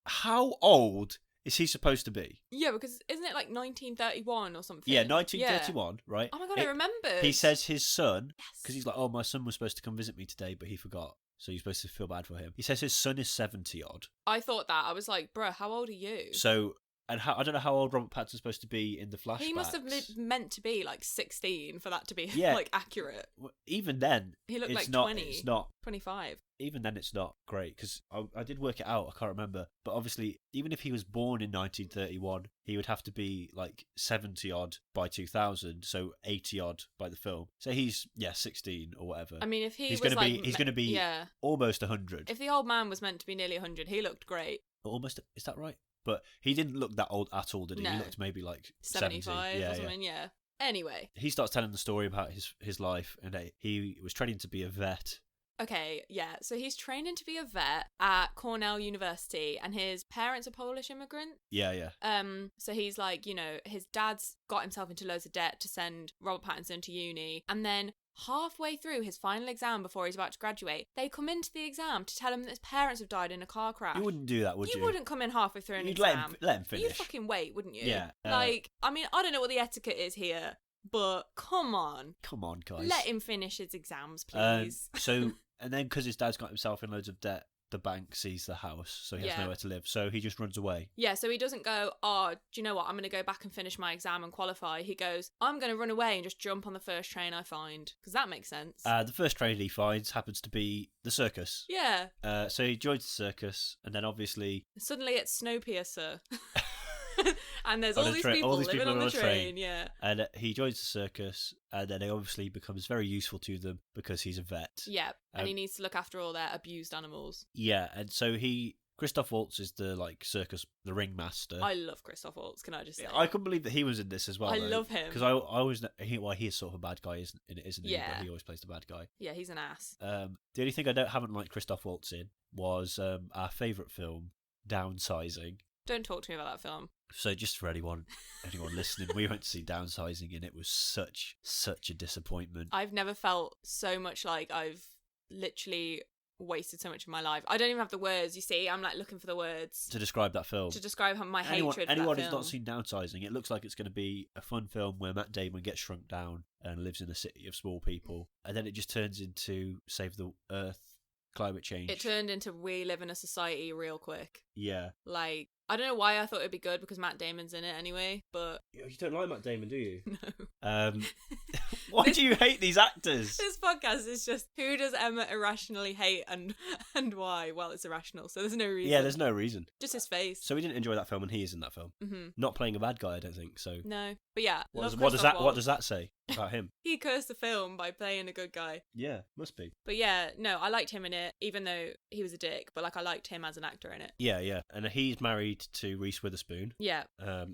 how old is he supposed to be? Yeah, because isn't it like 1931 or something? Yeah, 1931, right? Oh my god, I remember. He says his son, because he's like, oh, my son was supposed to come visit me today, but he forgot. So you're supposed to feel bad for him. He says his son is 70 odd. I thought that. I was like, bruh, how old are you? So... And I don't know how old Robert Pattinson's supposed to be in the flashbacks. He must have meant to be like 16 for that to be like accurate. Even then, he looked like 20. 20. It's not 25. Even then, it's not great because I did work it out. I can't remember, but obviously, even if he was born in 1931, he would have to be like 70 odd by 2000, so 80 odd by the film. So he's 16 or whatever. I mean, if he's going to be almost 100. If the old man was meant to be nearly 100, he looked great. Almost, is that right? But he didn't look that old at all, did he? No. He looked maybe like 75 or something, yeah. Anyway. He starts telling the story about his life, and he was training to be a vet. Okay, yeah. So he's training to be a vet at Cornell University, and his parents are Polish immigrants. Yeah. So he's like, his dad's got himself into loads of debt to send Robert Pattinson to uni, and then halfway through his final exam before he's about to graduate, they come into the exam to tell him that his parents have died in a car crash. You wouldn't do that, would you? You wouldn't come in halfway through an exam. You'd let him finish. You'd fucking wait, wouldn't you? Yeah. I mean, I don't know what the etiquette is here, but come on. Come on, guys. Let him finish his exams, please. And then because his dad's got himself in loads of debt, the bank sees the house, so he has nowhere to live. So he just runs away. Yeah, so he doesn't go, oh, do you know what? I'm going to go back and finish my exam and qualify. He goes, I'm going to run away and just jump on the first train I find. Because that makes sense. The first train he finds happens to be the circus. Yeah. So he joins the circus, and then obviously... Suddenly it's Snowpiercer. And there's On all a these tra- people all these living people on the on a train. train. Yeah. And he joins the circus, and then he obviously becomes very useful to them because he's a vet. Yeah. And he Um, needs to look after all their abused animals. Yeah, and so Christoph Waltz is the circus, the ringmaster. I love Christoph Waltz, can I just say? I couldn't believe that he was in this as well. I love him. because I always he is sort of a bad guy, isn't he? Yeah. But he always plays the bad guy. Yeah, he's an ass. The only thing I haven't liked Christoph Waltz in was our favourite film, Downsizing. Don't talk to me about that film. So just for anyone listening, we went to see Downsizing, and it was such a disappointment. I've never felt so much like I've literally wasted so much of my life. I don't even have the words, you see. I'm like looking for the words To describe that film. to describe my Anyone hatred for that who's film. not seen Downsizing, it looks like it's going to be a fun film where Matt Damon gets shrunk down and lives in a city of small people, and then it just turns into Save the Earth, climate change. It turned into we live in a society real quick. Yeah. Like, I don't know why I thought it'd be good because Matt Damon's in it anyway, but You don't like Matt Damon, do you? no. Why do you hate these actors? This podcast is just who does Emma irrationally hate and why? Well, it's irrational, so there's no reason. Yeah, there's no reason. Just his face. So we didn't enjoy that film, and he is in that film. Mm-hmm. Not playing a bad guy, I don't think. So No, but yeah. what love does Christoph that Waltz. say about him? He cursed the film by playing a good guy. Yeah, must be. But yeah, no, I liked him in it, even though he was a dick. But like, I liked him as an actor in it. Yeah, and he's married to Reese Witherspoon. Yeah,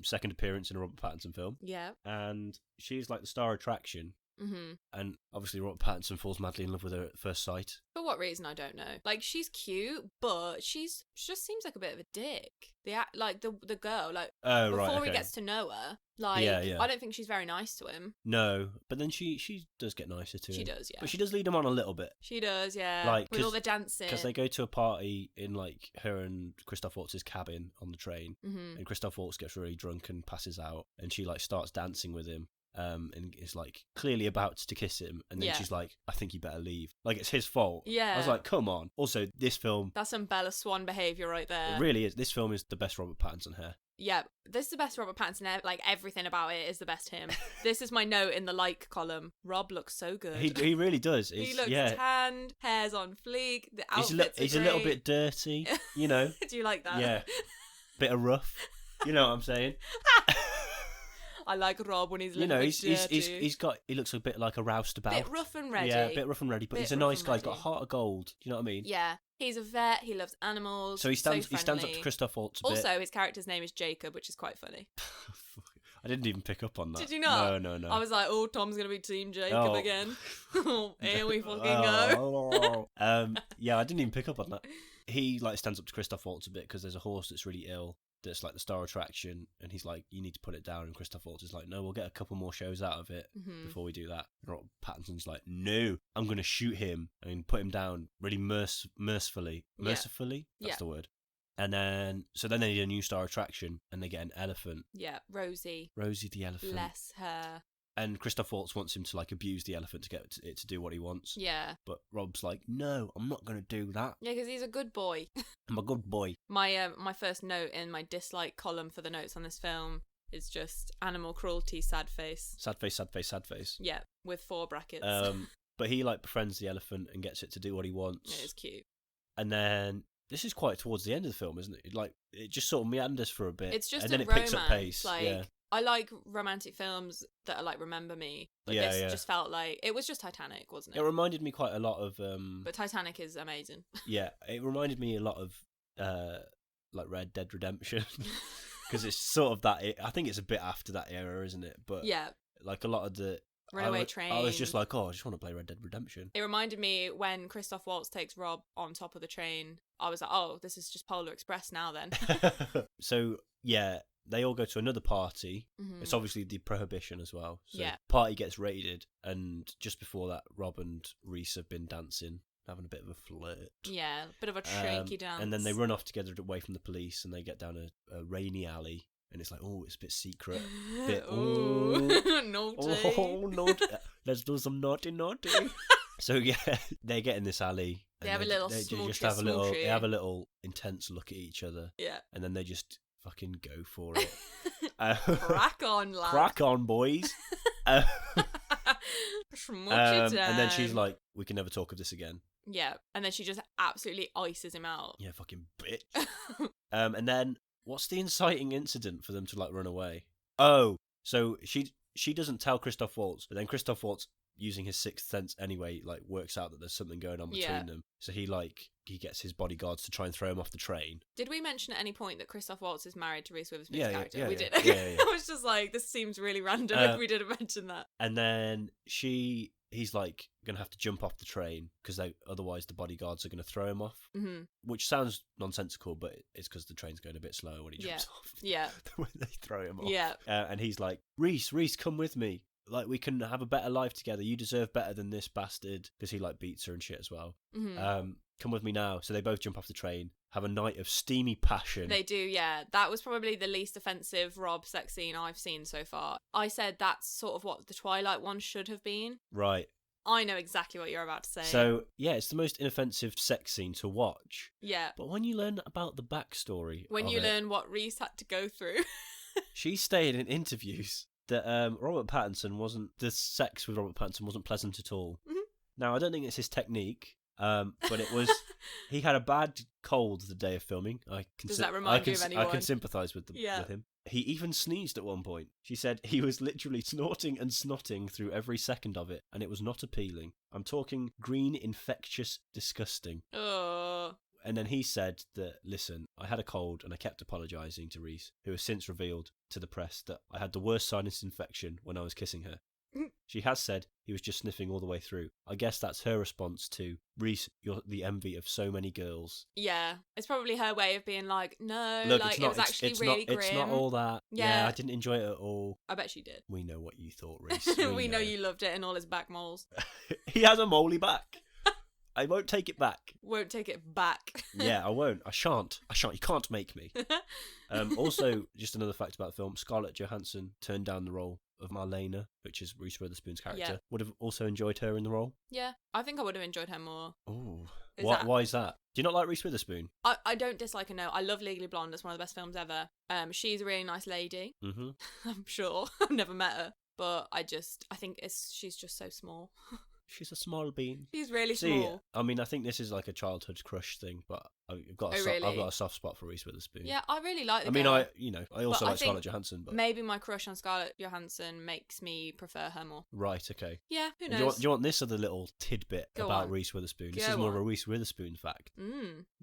Second appearance in a Robert Pattinson film, yeah. and she's like the star attraction. Mm-hmm. And obviously, Robert Pattinson falls madly in love with her at first sight. For what reason, I don't know. Like, she's cute, but she just seems like a bit of a dick. The girl, like, Oh, before right. Okay. he gets to know her, like, Yeah. I don't think she's very nice to him. No, but then she does get nicer to him. She does, yeah. But she does lead him on a little bit. She does, yeah. Like, with all the dancing. Because they go to a party in like her and Christoph Waltz's cabin on the train, Mm-hmm. and Christoph Waltz gets really drunk and passes out, and she like starts dancing with him. And is like clearly about to kiss him, and then Yeah. she's like, "I think you better leave." Like it's his fault. Yeah. I was like, "Come on!" Also, this film, That's some Bella Swan behaviour right there. it really is. This film is the best Robert Pattinson hair. Yeah, this is the best Robert Pattinson. Like, everything about it is the best him. This is my note in the like column. Rob looks so good. He really does. He It's, looks yeah. tanned, hair's on fleek, the He's, outfits he's are a little great. bit dirty, you know. Do you like that? Yeah, bit of rough. You know what I'm saying? I like Rob when he's a You little know, bit dirty. he looks a bit like a roustabout. Bit rough and ready. Yeah, a bit rough and ready, but Bit he's a rough nice and guy. He's got a ready. heart of gold. Do you know what I mean? Yeah, he's a vet. He loves animals. So he stands up friendly. to Christoph Waltz a bit. Also, his character's name is Jacob, which is quite funny. I didn't even pick up on that. Did you not? No. I was like, oh, Tom's gonna be Team Jacob Oh. again. Here we fucking go. Yeah, I didn't even pick up on that. He like stands up to Christoph Waltz a bit because there's a horse that's really ill. That's like the star attraction, and he's like, "You need to put it down." And Christoph Waltz is like, "No, we'll get a couple more shows out of it Mhm. before we do that." And Robert Pattinson's like, "No, I'm going to shoot him and put him down really mercifully. Yeah. Mercifully, that's Yeah. the word." And then, so then they need a new star attraction, and they get an elephant, Yeah, Rosie. Rosie the elephant. Bless her. And Christoph Waltz wants him to like abuse the elephant to get it to do what he wants. Yeah. But Rob's like, "No, I'm not going to do that. Yeah, because he's a good boy. I'm a good boy." My first note in my dislike column for the notes on this film is just animal cruelty, sad face. Sad face, sad face, sad face. Yeah, with 4 brackets. But he like befriends the elephant and gets it to do what he wants. It is cute. And then this is quite towards the end of the film, isn't it? Like it just sort of meanders for a bit. It's just and a then it romance. picks up pace. Like, yeah. I like romantic films that are like Remember Me. But Yeah, this yeah. just felt like it was just Titanic, wasn't it? It reminded me quite a lot of But Titanic is amazing. yeah, it reminded me a lot of like Red Dead Redemption because it's sort of that. I think it's a bit after that era, isn't it? But Yeah. like a lot of the Runaway I Train. was just like, oh, I just want to play Red Dead Redemption. It reminded me when Christoph Waltz takes Rob on top of the train. I was like, oh, this is just Polar Express now then. So yeah, they all go to another party. Mhm. It's obviously the prohibition as well. So Yeah. party gets raided, and just before that, Rob and Reese have been dancing, having a bit of a flirt. Yeah, bit of a shaky dance. And then they run off together away from the police, and they get down a rainy alley, and it's like, oh, it's a bit secret. Bit, Ooh, naughty. Oh, naughty. Let's do some naughty. So yeah, they get in this alley. They and have a little they just smoochy, have a little. smoochy. They have a little intense look at each other, Yeah. and then they just fucking go for it. Crack on, lad. Crack on, boys. Uh, Smooch it and then she's down. like, "We can never talk of this again." Yeah, and then she just absolutely ices him out. Yeah, fucking bitch. And then What's the inciting incident for them to like run away? Oh, so she doesn't tell Christoph Waltz, but then Christoph Waltz, using his sixth sense anyway, like works out that there's something going on between them. So he gets his bodyguards to try and throw him off the train. Did we mention at any point that Christoph Waltz is married to Reese Witherspoon's character? Yeah, we did. Yeah. I was just like, this seems really random if we didn't mention that. And then he's like going to have to jump off the train because otherwise the bodyguards are going to throw him off, which sounds nonsensical, but it's because the train's going a bit slower when he jumps off. Yeah. When they throw him off. Yeah. And he's like, Reese, come with me. Like, we can have a better life together. You deserve better than this bastard. Because he, like, beats her and shit as well. Come with me now. So they both jump off the train, have a night of steamy passion. They do, yeah. That was probably the least offensive Rob sex scene I've seen so far. I said that's sort of what the Twilight one should have been. Right. I know exactly what you're about to say. So, yeah, it's the most inoffensive sex scene to watch. Yeah. But when you learn about the backstory when you learn what Reese had to go through. She stated in interviews that the sex with Robert Pattinson wasn't pleasant at all. Now, I don't think it's his technique, but it was, he had a bad cold the day of filming. Does that remind you of anyone? I can sympathise with him. He even sneezed at one point. She said he was literally snorting and snotting through every second of it, and it was not appealing. I'm talking green, infectious, disgusting. Oh. And then he said that, listen, I had a cold and I kept apologising to Reese, who has since revealed to the press that I had the worst sinus infection when I was kissing her. She has said he was just sniffing all the way through. I guess that's her response to, Reese, you're the envy of so many girls. Yeah, it's probably her way of being like, no, look, like, it was actually really grim. It's not all that. Yeah, I didn't enjoy it at all. I bet she did. We know what you thought, Reese. We know you loved it and all his back moles. He has a moly back. I won't take it back. Won't take it back. Yeah, I won't. I shan't. You can't make me. Also, just another fact about the film, Scarlett Johansson turned down the role of Marlena, which is Reese Witherspoon's character. Yeah. Would have also enjoyed her in the role. Yeah, I think I would have enjoyed her more. Ooh. Why is that? Do you not like Reese Witherspoon? I don't dislike her, no. I love Legally Blonde. It's one of the best films ever. She's a really nice lady. I'm sure. I've never met her. But I think she's just so small. She's a small bean. She's really small. I mean, I think this is like a childhood crush thing, but I've got a soft spot for Reese Witherspoon. Yeah, I really like the girl. I also like I Scarlett Johansson. But maybe my crush on Scarlett Johansson makes me prefer her more. Right, okay. Yeah, who knows? Do you want this other little tidbit about Reese Witherspoon? This is more of a Reese Witherspoon fact.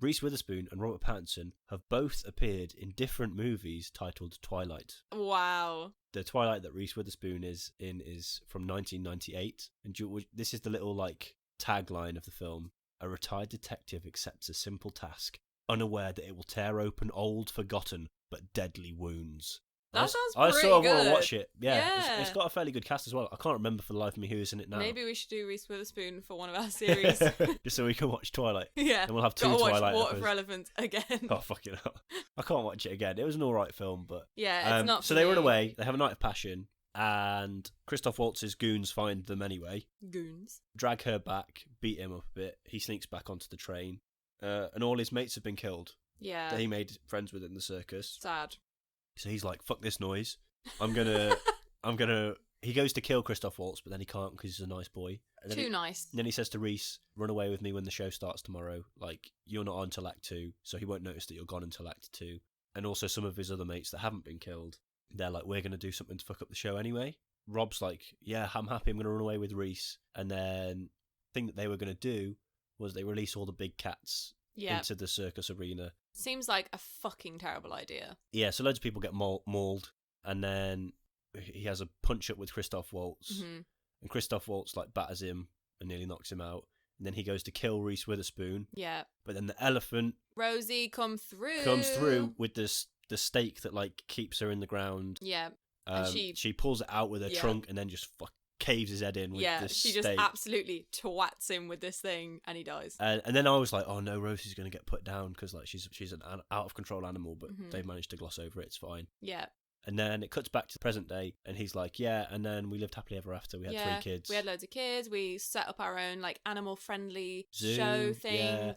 Reese Witherspoon and Robert Pattinson have both appeared in different movies titled Twilight. Wow. The Twilight that Reese Witherspoon is in is from 1998, and this is the little like tagline of the film: a retired detective accepts a simple task, unaware that it will tear open old, forgotten but deadly wounds. That sounds I pretty sort of good. want to watch it. Yeah. It's got a fairly good cast as well. I can't remember for the life of me who is in it now. Maybe we should do Reese Witherspoon for one of our series. Just so we can watch Twilight. Yeah. And we'll have two Gotta Twilight watch Water episodes. for Elephants again. Oh, fucking hell. I can't watch it again. It was an alright film, but... Yeah, it's not So they run away, they have a night of passion, and Christoph Waltz's goons find them anyway. Goons. Drag her back, beat him up a bit. He sneaks back onto the train. And all his mates have been killed. Yeah. That he made friends with in the circus. Sad. So he's like, fuck this noise. He goes to kill Christoph Waltz, but then he can't because he's a nice boy. Too nice. And then he says to Reese, run away with me when the show starts tomorrow. Like, you're not on until Act 2, so he won't notice that you're gone until Act 2. And also some of his other mates that haven't been killed, they're like, we're going to do something to fuck up the show anyway. Rob's like, yeah, I'm happy, I'm going to run away with Reese. And then the thing that they were going to do was they release all the big cats into the circus arena. Seems like a fucking terrible idea. Yeah, so loads of people get mauled. And then he has a punch up with Christoph Waltz, and Christoph Waltz like batters him and nearly knocks him out. And then he goes to kill Reese Witherspoon. Yeah. But then the elephant Rosie comes through with the stake that like keeps her in the ground. Yeah. And she pulls it out with her trunk and then just caves his head in with this stake. She just absolutely twats him with this thing and he dies. And then I was like, oh no, Rosie's going to get put down because like she's an out of control animal, but they've managed to gloss over it. It's fine. Yeah. And then it cuts back to the present day, and he's like, yeah, and then we lived happily ever after. We had 3 kids. We had loads of kids. We set up our own, like, animal-friendly Zoo, show thing.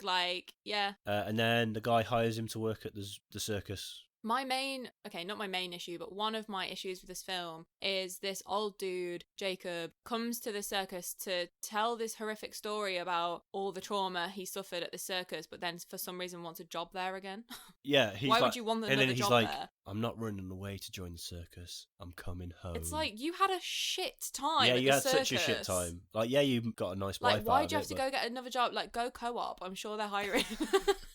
yeah. And then the guy hires him to work at the circus Not my main issue, but one of my issues with this film is this old dude, Jacob, comes to the circus to tell this horrific story about all the trauma he suffered at the circus, but then for some reason wants a job there again. Yeah, he's Why like, would you want and another then he's job like, there? I'm not running away to join the circus. I'm coming home. It's like, you had a shit time yeah, at you the had circus. such a shit time. Like, yeah, you got a nice life Like, why out do you of have to it, go get another job? Like, go co-op. I'm sure they're hiring.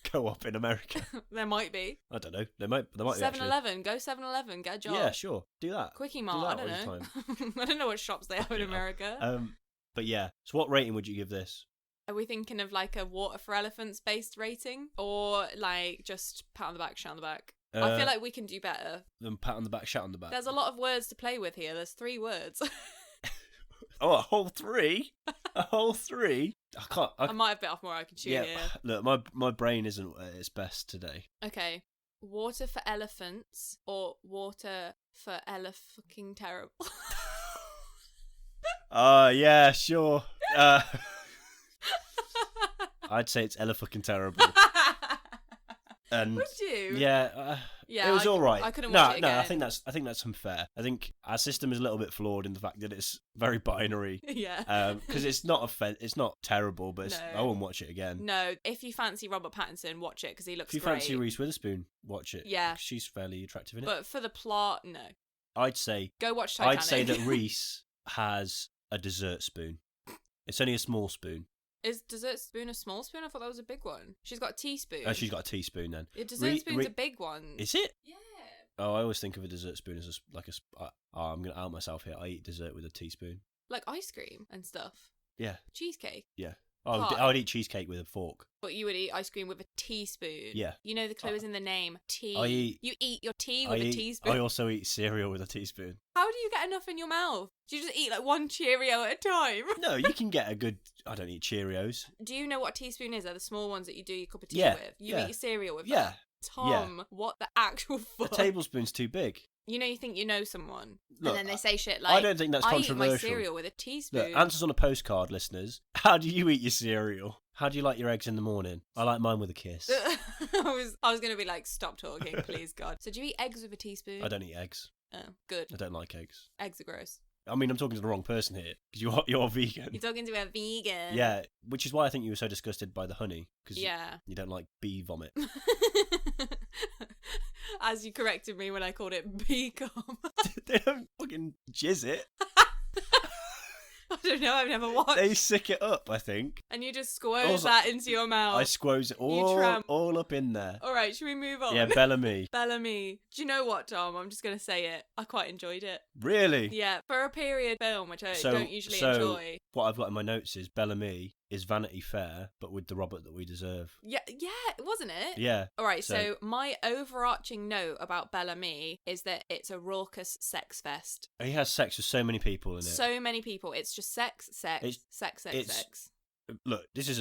Co-op in America. There might be. I don't know. There might be actually. 7-Eleven. Go 7-Eleven. Get a job. Yeah, sure. Do that. Quickie Do Mart. I that don't all the know. time. I don't know what shops they have in Yeah. America. But yeah. So what rating would you give this? Are we thinking of like a Water for Elephants based rating? Or like just pat on the back, shout on the back? I feel like we can do better. Then pat on the back, shout on the back. There's a lot of words to play with here. There's 3 words. Oh, a whole 3? A whole 3? I can't. I might have bit off more I can chew Yeah. here. Look, my brain isn't at its best today. Okay. Water for elephants or water for fucking terrible? Yeah, sure. I'd say it's fucking terrible. And Would you? yeah, Yeah, it was all right. I couldn't watch it No, I again. think that's unfair. I think our system is a little bit flawed in the fact that it's very binary. Yeah. Because it's not terrible, but No. I won't watch it again. No, if you fancy Robert Pattinson, watch it because he looks If you great. fancy Reese Witherspoon, watch it. Yeah. 'Cause she's fairly attractive in it. But for the plot, no. I'd say Go watch Titanic. I'd say that Reese has a dessert spoon. It's only a small spoon. Is dessert spoon a small spoon? I thought that was a big one. She's got a teaspoon. She's got a teaspoon then. A dessert spoon's a big one. Is it? Yeah. Oh, I always think of a dessert spoon as I'm going to out myself here. I eat dessert with a teaspoon. Like ice cream and stuff. Yeah. Cheesecake. Yeah. Pie. I would eat cheesecake with a fork. But you would eat ice cream with a teaspoon. Yeah. You know the clue is in the name. Tea. You eat your tea with a teaspoon. I also eat cereal with a teaspoon. How do you get enough in your mouth? Do you just eat like one Cheerio at a time? No, you can get a good... I don't eat Cheerios. Do you know what a teaspoon is? They're the small ones that you do your cup of tea Yeah, with. You yeah. eat your cereal with Yeah. that. Tom, what the actual fuck? A tablespoon's too big. You know, you think you know someone, Look, and then they say shit like, I don't think that's I eat controversial. my cereal with a teaspoon. Look, answers on a postcard, listeners. How do you eat your cereal? How do you like your eggs in the morning? I like mine with a kiss. I was going to be like, stop talking, please, God. So do you eat eggs with a teaspoon? I don't eat eggs. Oh, good. I don't like eggs. Eggs are gross. I mean, I'm talking to the wrong person here because you're vegan. You're talking to a vegan. Yeah, which is why I think you were so disgusted by the honey because Yeah. you don't like bee vomit. As you corrected me when I called it bee cum. They don't fucking jizz it. I don't know, I've never watched. They sick it up, I think. And you just squoze Also, that into your mouth. I squoze it tramp. all up in there. Alright, should we move on? Yeah, Bel Ami. Bel Ami. Do you know what, Tom? I'm just going to say it. I quite enjoyed it. Really? Yeah, for a period film, which I don't usually so enjoy. What I've got in my notes is Bel Ami is Vanity Fair, but with the Robert that we deserve. Yeah, wasn't it? Yeah. Alright, so my overarching note about Bel Ami is that it's a raucous sex fest. He has sex with so many people in it. So many people. It's just sex. It's- Look, this is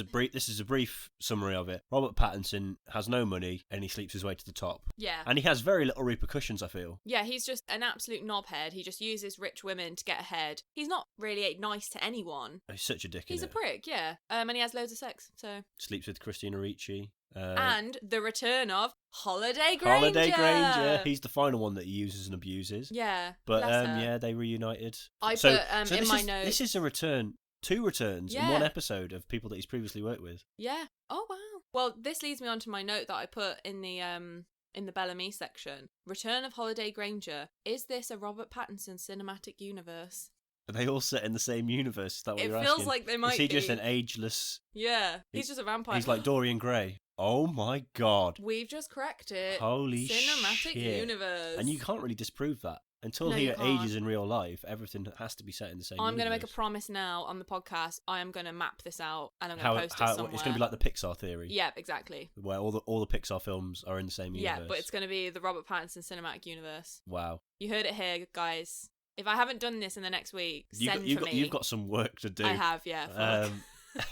a brief summary of it. Robert Pattinson has no money and he sleeps his way to the top. Yeah. And he has very little repercussions, I feel. Yeah, he's just an absolute knobhead. He just uses rich women to get ahead. He's not really nice to anyone. He's such a dick. He's a prick, yeah. And he has loads of sex, so. Sleeps with Christina Ricci. And the return of Holiday Granger. Holiday Granger. He's the final one that he uses and abuses. Yeah. But bless her. yeah, they reunited. I so, put so in this my is, notes. This is a return. 2 returns in Yeah. one episode of people that he's previously worked with. Yeah. Oh wow. Well, this leads me on to my note that I put in the Bel Ami section. Return of Holiday Granger. Is this a Robert Pattinson cinematic universe? Are they all set in the same universe? Is that what It you're feels asking? like they might Is he be. just an ageless... Yeah. He's just a vampire. He's like Dorian Gray. Oh my god. We've just cracked it. Holy cinematic shit. universe. And you can't really disprove that. Until No, he you can't. ages in real life, everything has to be set in the same I'm going to universe. make a promise now on the podcast. I am going to map this out and I'm going to post it somewhere. It's going to be like the Pixar theory. Yeah, exactly. Where all the Pixar films are in the same universe. Yeah, but it's going to be the Robert Pattinson cinematic universe. Wow. You heard it here, guys. If I haven't done this in the next week, send for me. You've got some work to do. I have, yeah. Fuck.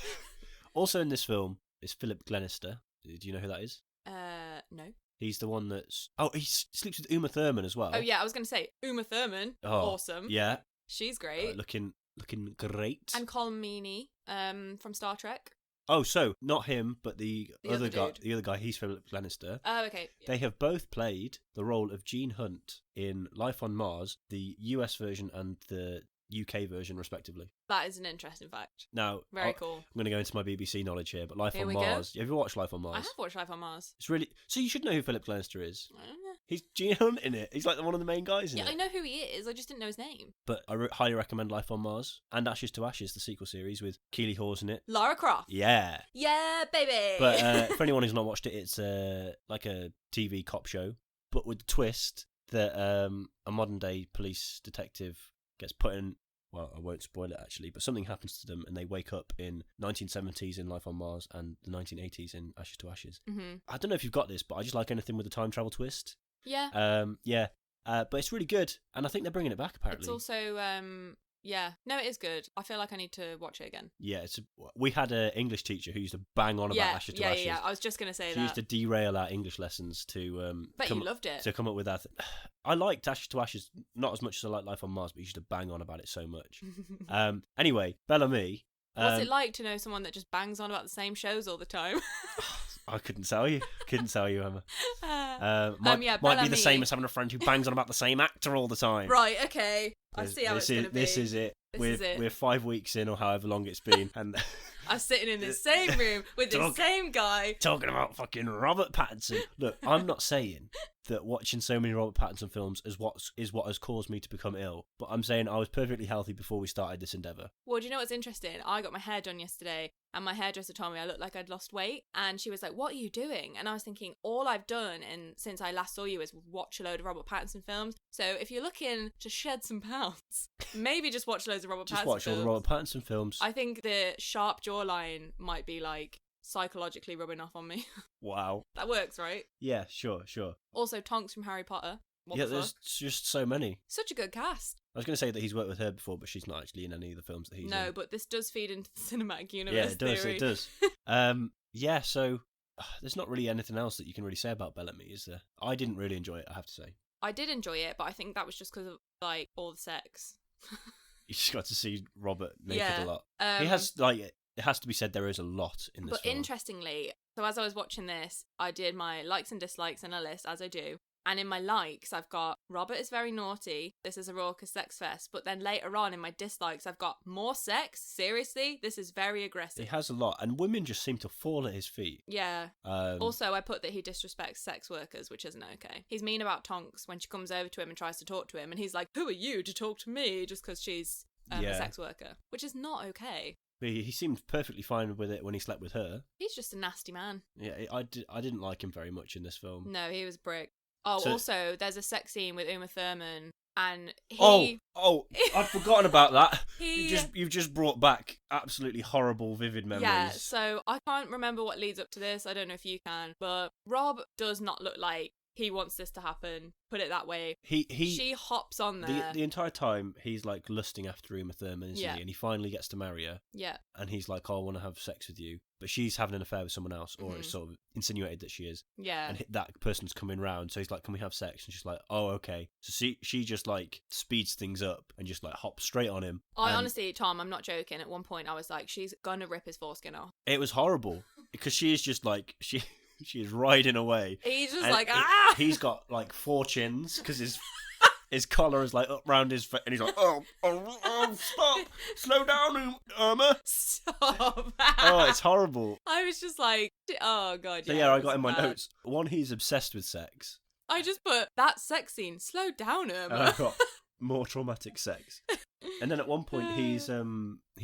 Also in this film is Philip Glenister. Do you know who that is? No. He's the one that's... Oh, he sleeps with Uma Thurman as well. Oh, yeah, I was going to say, Uma Thurman. Oh, awesome. Yeah. She's great. Looking great. And Colm Meaney from Star Trek. Oh, so not him, but the other guy. dude. The other guy. He's Philip Lannister. Oh, okay. They have both played the role of Gene Hunt in Life on Mars, the US version and the UK version, respectively. That is an interesting fact. Now, Very cool. I'm going to go into my BBC knowledge here, but Life Here on we Mars. Have you ever watched Life on Mars? I have watched Life on Mars. It's really so. You should know who Philip Lannister is. I don't know. He's Gene Hunt in it. He's like one of the main guys in it. Yeah, I know who he is. I just didn't know his name. But I highly recommend Life on Mars and Ashes to Ashes, the sequel series with Keely Hawes in it. Lara Croft. Yeah. Yeah, baby. But for anyone who's not watched it, it's like a TV cop show, but with the twist that a modern day police detective gets put in. Well, I won't spoil it actually, but something happens to them and they wake up in 1970s in Life on Mars and the 1980s in Ashes to Ashes. Mm-hmm. I don't know if you've got this, but I just like anything with a time travel twist. Yeah. Yeah. But it's really good, and I think they're bringing it back apparently. It's also yeah. No, it is good. I feel like I need to watch it again. Yeah, we had an English teacher who used to bang on about Ashes to Ashes. Yeah. I was just gonna say she that. used to derail our English lessons to Bet you loved it. to come up with that. I liked Ashes to Ashes not as much as I like Life on Mars, but you used to bang on about it so much. Anyway, Bel Ami. What's it like to know someone that just bangs on about the same shows all the time? I couldn't tell you, Emma. Bel Might be Ami. the same as having a friend who bangs on about the same actor all the time. Right, okay. I see how it's going to be. This is it. This is it. We're 5 weeks in, or however long it's been, and I'm sitting in the same room with the same guy talking about fucking Robert Pattinson. Look, I'm not saying that watching so many Robert Pattinson films is what has caused me to become ill, but I'm saying I was perfectly healthy before we started this endeavour. Well, do you know what's interesting? I got my hair done yesterday, and my hairdresser told me I looked like I'd lost weight, and she was like, "What are you doing?" And I was thinking, all I've done since I last saw you is watch a load of Robert Pattinson films. So if you're looking to shed some pounds, maybe just watch loads of Robert Pattinson films. Just watch all the Robert Pattinson films. I think the sharp jawline might be like psychologically rubbing off on me. Wow. That works, right? Yeah, sure. Also, Tonks from Harry Potter. What Yeah, the there's fuck? just so many. Such a good cast. I was going to say that he's worked with her before, but she's not actually in any of the films that he's in. No, but this does feed into the cinematic universe Yeah, it does. theory. It does. Yeah, so there's not really anything else that you can really say about Bel Ami, is there? I didn't really enjoy it, I have to say. I did enjoy it, but I think that was just because of like all the sex. You just got to see Robert naked Yeah, a lot. He has it has to be said there is a lot in this But film. interestingly, so as I was watching this, I did my likes and dislikes in a list, as I do. And in my likes, I've got Robert is very naughty. This is a raucous sex fest. But then later on in my dislikes, I've got more sex. Seriously, this is very aggressive. He has a lot, and women just seem to fall at his feet. Yeah. Also, I put that he disrespects sex workers, which isn't okay. He's mean about Tonks when she comes over to him and tries to talk to him, and he's like, "Who are you to talk to me?" Just because she's a sex worker, which is not okay. He seemed perfectly fine with it when he slept with her. He's just a nasty man. Yeah, I didn't like him very much in this film. No, he was a brick. Oh, So- also, there's a sex scene with Uma Thurman, and he... Oh, I'd forgotten about that. He- You've just brought back absolutely horrible, vivid memories. Yeah, so I can't remember what leads up to this. I don't know if you can, but Rob does not look like he wants this to happen. Put it that way. She hops on there. The entire time he's like lusting after Uma Thurman, isn't Yeah. he? And he finally gets to marry her. Yeah. And he's like, "Oh, I want to have sex with you," but she's having an affair with someone else, or it's sort of insinuated that she is. Yeah. And that person's coming round, so he's like, "Can we have sex?" And she's like, "Oh, okay." So she just like speeds things up and just like hops straight on him. And Honestly, Tom, I'm not joking. At one point, I was like, she's gonna rip his foreskin off. it was horrible because she is just like she is riding away. He's just And like, ah! He's got like 4 chins because his collar is like up round his face, and he's like, oh, stop, slow down, Irma. Stop. Oh, it's horrible. I was just like, oh, God, So yeah. yeah, I it got was in my bad. notes. One, he's obsessed with sex. I just put, that sex scene, slow down, Irma. And I got more traumatic sex. And then at one point he's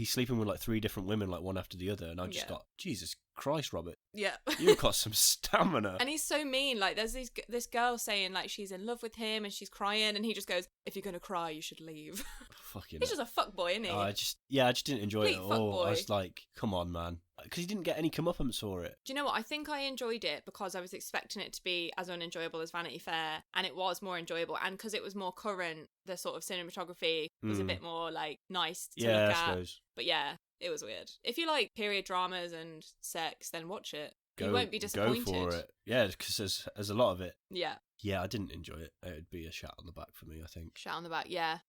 sleeping with like 3 different women, like one after the other, and I just got, Jesus Christ, Robert, Yeah. you've got some stamina. And he's so mean. Like, there's this girl saying, like, she's in love with him and she's crying, and he just goes, "If you're gonna cry, you should leave." Fucking He's just a fuckboy, isn't he? I just didn't enjoy it at Complete all. I fuckboy. was like, come on, man. Because he didn't get any comeuppance for it. Do you know what? I think I enjoyed it because I was expecting it to be as unenjoyable as Vanity Fair, and it was more enjoyable. And because it was more current, the sort of cinematography was a bit more, like, nice to look Yeah, at. I suppose. But yeah, it was weird. If you like period dramas and sex, then watch it. You won't be disappointed. Go for it. Yeah, because there's a lot of it. Yeah. Yeah, I didn't enjoy it. It would be a shat on the back for me, I think. Shat on the back. Yeah.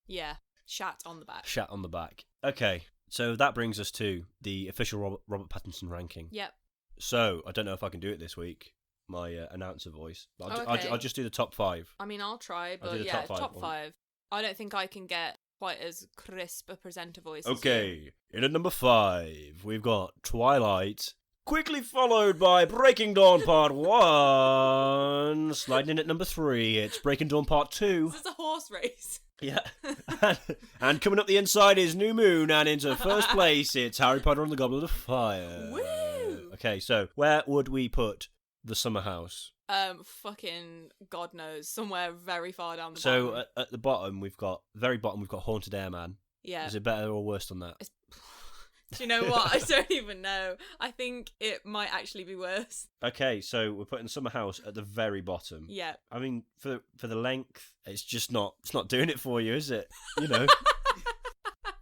Yeah. Shat on the back. Shat on the back. Okay, So that brings us to the official Robert Pattinson ranking. Yep. So I don't know if I can do it this week, my announcer voice. But I'll just do the top 5. I mean, I'll try, but do the yeah, top 5. I don't think I can get quite as crisp a presenter voice as you. Okay, in at number 5, we've got Twilight, quickly followed by Breaking Dawn Part 1. Sliding in at number 3, it's Breaking Dawn Part 2. This is a horse race. Yeah. And coming up the inside is New Moon, and into first place, it's Harry Potter and the Goblet of Fire. Woo! Okay, so where would we put the summer house? Fucking God knows, somewhere very far down the So bottom. at the bottom, we've got Haunted Airman. Yeah. Is it better or worse than that? Do you know what? I don't even know. I think it might actually be worse. Okay, so we're putting Summer House at the very bottom. Yeah. I mean, for the length, it's not doing it for you, is it? You know,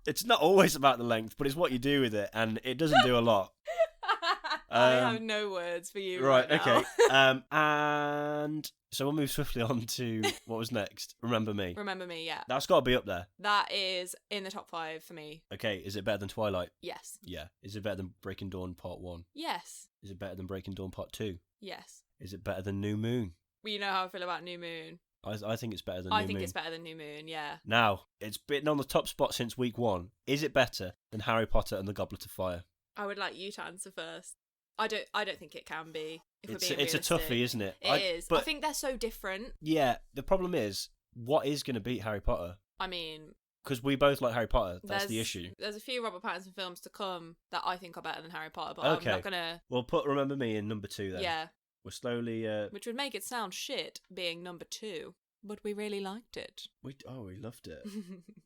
it's not always about the length, but it's what you do with it, and it doesn't do a lot. I have no words for you right now. Okay. And so we'll move swiftly on to what was next. Remember Me. Remember Me, yeah. That's got to be up there. That is in the top 5 for me. Okay, is it better than Twilight? Yes. Yeah. Is it better than Breaking Dawn Part 1? Yes. Is it better than Breaking Dawn Part 2? Yes. Is it better than New Moon? Well, you know how I feel about New Moon. I think it's better than New Moon. I think it's better than New Moon, yeah. Now, it's been on the top spot since week 1. Is it better than Harry Potter and the Goblet of Fire? I would like you to answer first. I don't think it can be. If It's we're being a realistic. toughie, isn't it? It is. I think they're so different. Yeah, the problem is, what is going to beat Harry Potter? I mean, because we both like Harry Potter. That's the issue. There's a few Robert Pattinson films to come that I think are better than Harry Potter, but Okay. I'm not gonna. We'll put Remember Me in number 2 then. Yeah. We're slowly. Which would make it sound shit being number 2, but we really liked it. We loved it.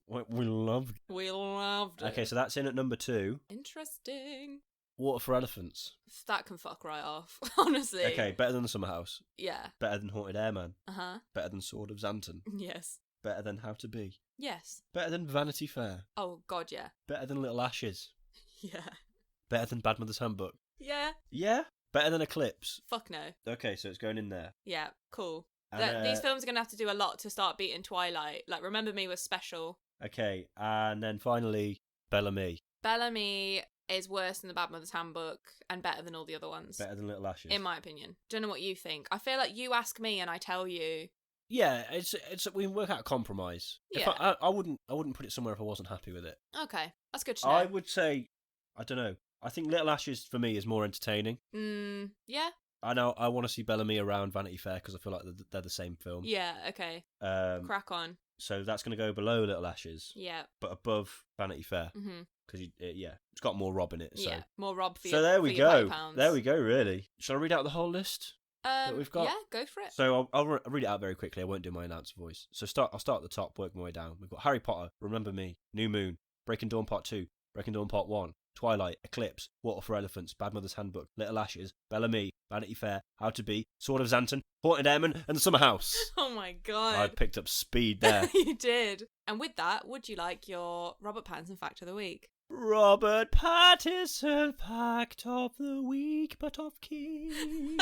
we loved it. We loved it. Okay, so that's in at number 2. Interesting. Water for Elephants. That can fuck right off, honestly. Okay, better than The Summer House. Yeah. Better than Haunted Airman. Uh-huh. Better than Sword of Xanten. Yes. Better than How to Be. Yes. Better than Vanity Fair. Oh, God, yeah. Better than Little Ashes. Yeah. Better than Bad Mother's Handbook. Yeah. Yeah? Better than Eclipse. Fuck no. Okay, so it's going in there. Yeah, cool. And, These films are going to have to do a lot to start beating Twilight. Like, Remember Me was special. Okay, and then finally, Bel Ami. Bel Ami is worse than The Bad Mother's Handbook and better than all the other ones. Better than Little Ashes. In my opinion. Don't know what you think. I feel like you ask me and I tell you. Yeah, it's we can work out a compromise. Yeah. If I wouldn't put it somewhere if I wasn't happy with it. Okay, that's good to know. I would say, I don't know. I think Little Ashes for me is more entertaining. Yeah. I know I want to see Bel Ami around Vanity Fair because I feel like they're the same film. Yeah, okay. Crack on. So that's going to go below Little Ashes. Yeah. But above Vanity Fair. Mm-hmm. Because it's got more Rob in it. So. Yeah, more Rob for So your, there we for your go. £30. There we go. Really. Shall I read out the whole list that we've got? Yeah, go for it. So I'll read it out very quickly. I won't do my announcer voice. So I'll start at the top, work my way down. We've got Harry Potter, Remember Me, New Moon, Breaking Dawn Part 2, Breaking Dawn Part 1, Twilight, Eclipse, Water for Elephants, Bad Mother's Handbook, Little Ashes, Bel Ami, Vanity Fair, How to Be, Sword of Xanten, Haunted Airman, and The Summer House. Oh my god. I picked up speed there. You did. And with that, would you like your Robert Pattinson fact of the week? Robert Pattinson fact of the week, but of king.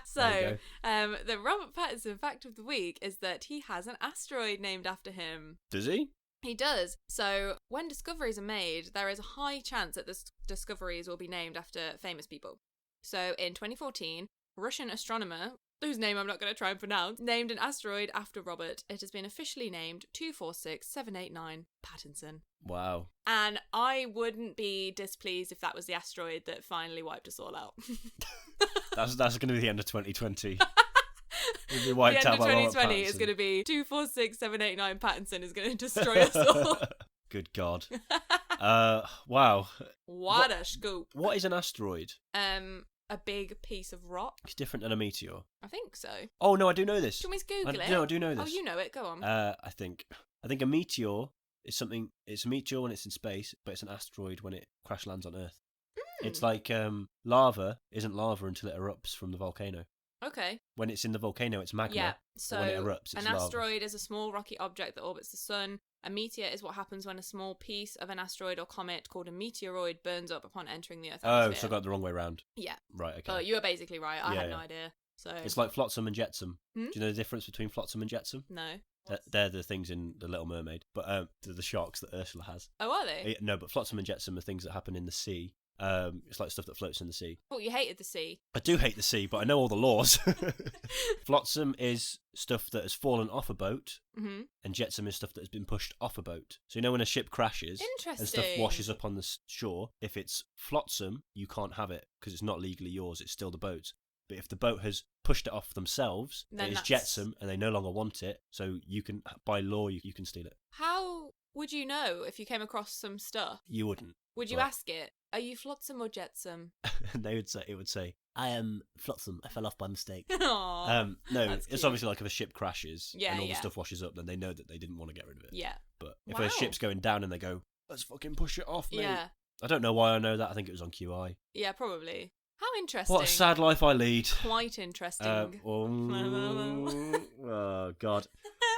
So, the Robert Pattinson fact of the week is that he has an asteroid named after him. Does he? He does. So, when discoveries are made, there is a high chance that the discoveries will be named after famous people. So, in 2014, Russian astronomer, whose name I'm not going to try and pronounce, named an asteroid after Robert. It has been officially named 246789 Pattinson. Wow. And I wouldn't be displeased if that was the asteroid that finally wiped us all out. That's going to be the end of 2020. We'll be The wiped end out of by Robert 2020 is Pattinson. going to be 246789 Pattinson is going to destroy us all. Good God. Wow. What a scoop. What is an asteroid? A big piece of rock. It's different than a meteor. I think so. Oh no, I do know this. Do you want me to Google it? No, I do know this. Oh, you know it. Go on. I think a meteor is something. It's a meteor when it's in space, but it's an asteroid when it crash lands on Earth. It's like lava isn't lava until it erupts from the volcano. Okay. When it's in the volcano, it's magma. Yeah. But So when it erupts, it's an lava. asteroid is a small rocky object that orbits the sun. A meteor is what happens when a small piece of an asteroid or comet called a meteoroid burns up upon entering the Earth's Oh, atmosphere. so I got it the wrong way round. Yeah. Right. Okay. Oh, you were basically right. I Yeah, had no yeah. idea. So It's like flotsam and jetsam. Hmm? Do you know the difference between flotsam and jetsam? No. They're the things in The Little Mermaid, but they're the sharks that Ursula has. Oh, are they? No, but flotsam and jetsam are things that happen in the sea. It's like stuff that floats in the sea. Oh, you hated the sea. I do hate the sea, but I know all the laws. Flotsam is stuff that has fallen off a boat, and jetsam is stuff that has been pushed off a boat. So you know when a ship crashes and stuff washes up on the shore, if it's flotsam, you can't have it because it's not legally yours, it's still the boat's. But if the boat has pushed it off themselves, then it is jetsam and they no longer want it, so you can, by law, you can steal it. How would you know if you came across some stuff? You wouldn't. Would you ask it, are you flotsam or jetsam? And it would say, I am flotsam, I fell off by mistake. Aww, no, it's obviously like if a ship crashes and all the yeah. stuff washes up, then they know that they didn't want to get rid of it. Yeah. But if a ship's going down and they go, let's fucking push it off, mate. Yeah. I don't know why I know that. I think it was on QI. Yeah, probably. How interesting. What a sad life I lead. Quite interesting. Oh, God.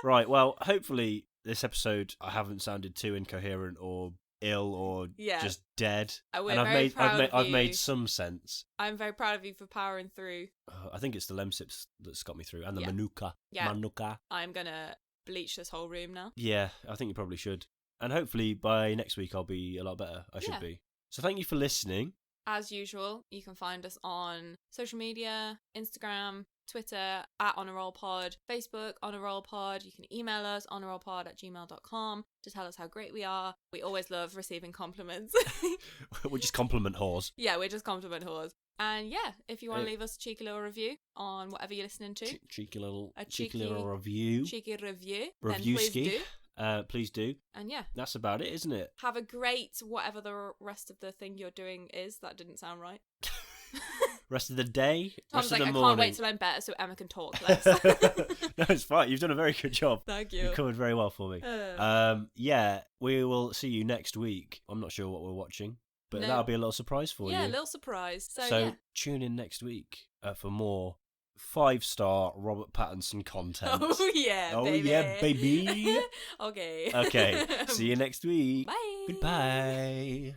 Right, well, hopefully this episode I haven't sounded too incoherent or ill or just dead. And I've made some sense. I'm very proud of you for powering through. I think it's the lemsips that's got me through, and the manuka. Yeah. Manuka. I'm gonna bleach this whole room now. Yeah, I think you probably should. And hopefully by next week I'll be a lot better. I should be. So thank you for listening. As usual, you can find us on social media, Instagram, Twitter, at honorrollpod, Facebook, honorrollpod. You can email us, honorrollpod@gmail.com, to tell us how great we are. We always love receiving compliments. We're just compliment whores. Yeah, we're just compliment whores. And yeah, if you want to leave us a cheeky little review on whatever you're listening to. Cheeky little review. Cheeky review. Review then ski. Please do. Please do. And yeah. That's about it, isn't it? Have a great whatever the rest of the thing you're doing is. That didn't sound right. Rest of the day? Tom's rest of the I morning. can't wait till I'm better so Emma can talk less. No, it's fine. You've done a very good job. Thank you. You covered very well for me. Yeah, we will see you next week. I'm not sure what we're watching, but that'll be a little surprise for you. Yeah, a little surprise. So tune in next week for more 5-star Robert Pattinson content. Oh yeah, baby. Yeah, baby. Okay. Okay. See you next week. Bye. Goodbye.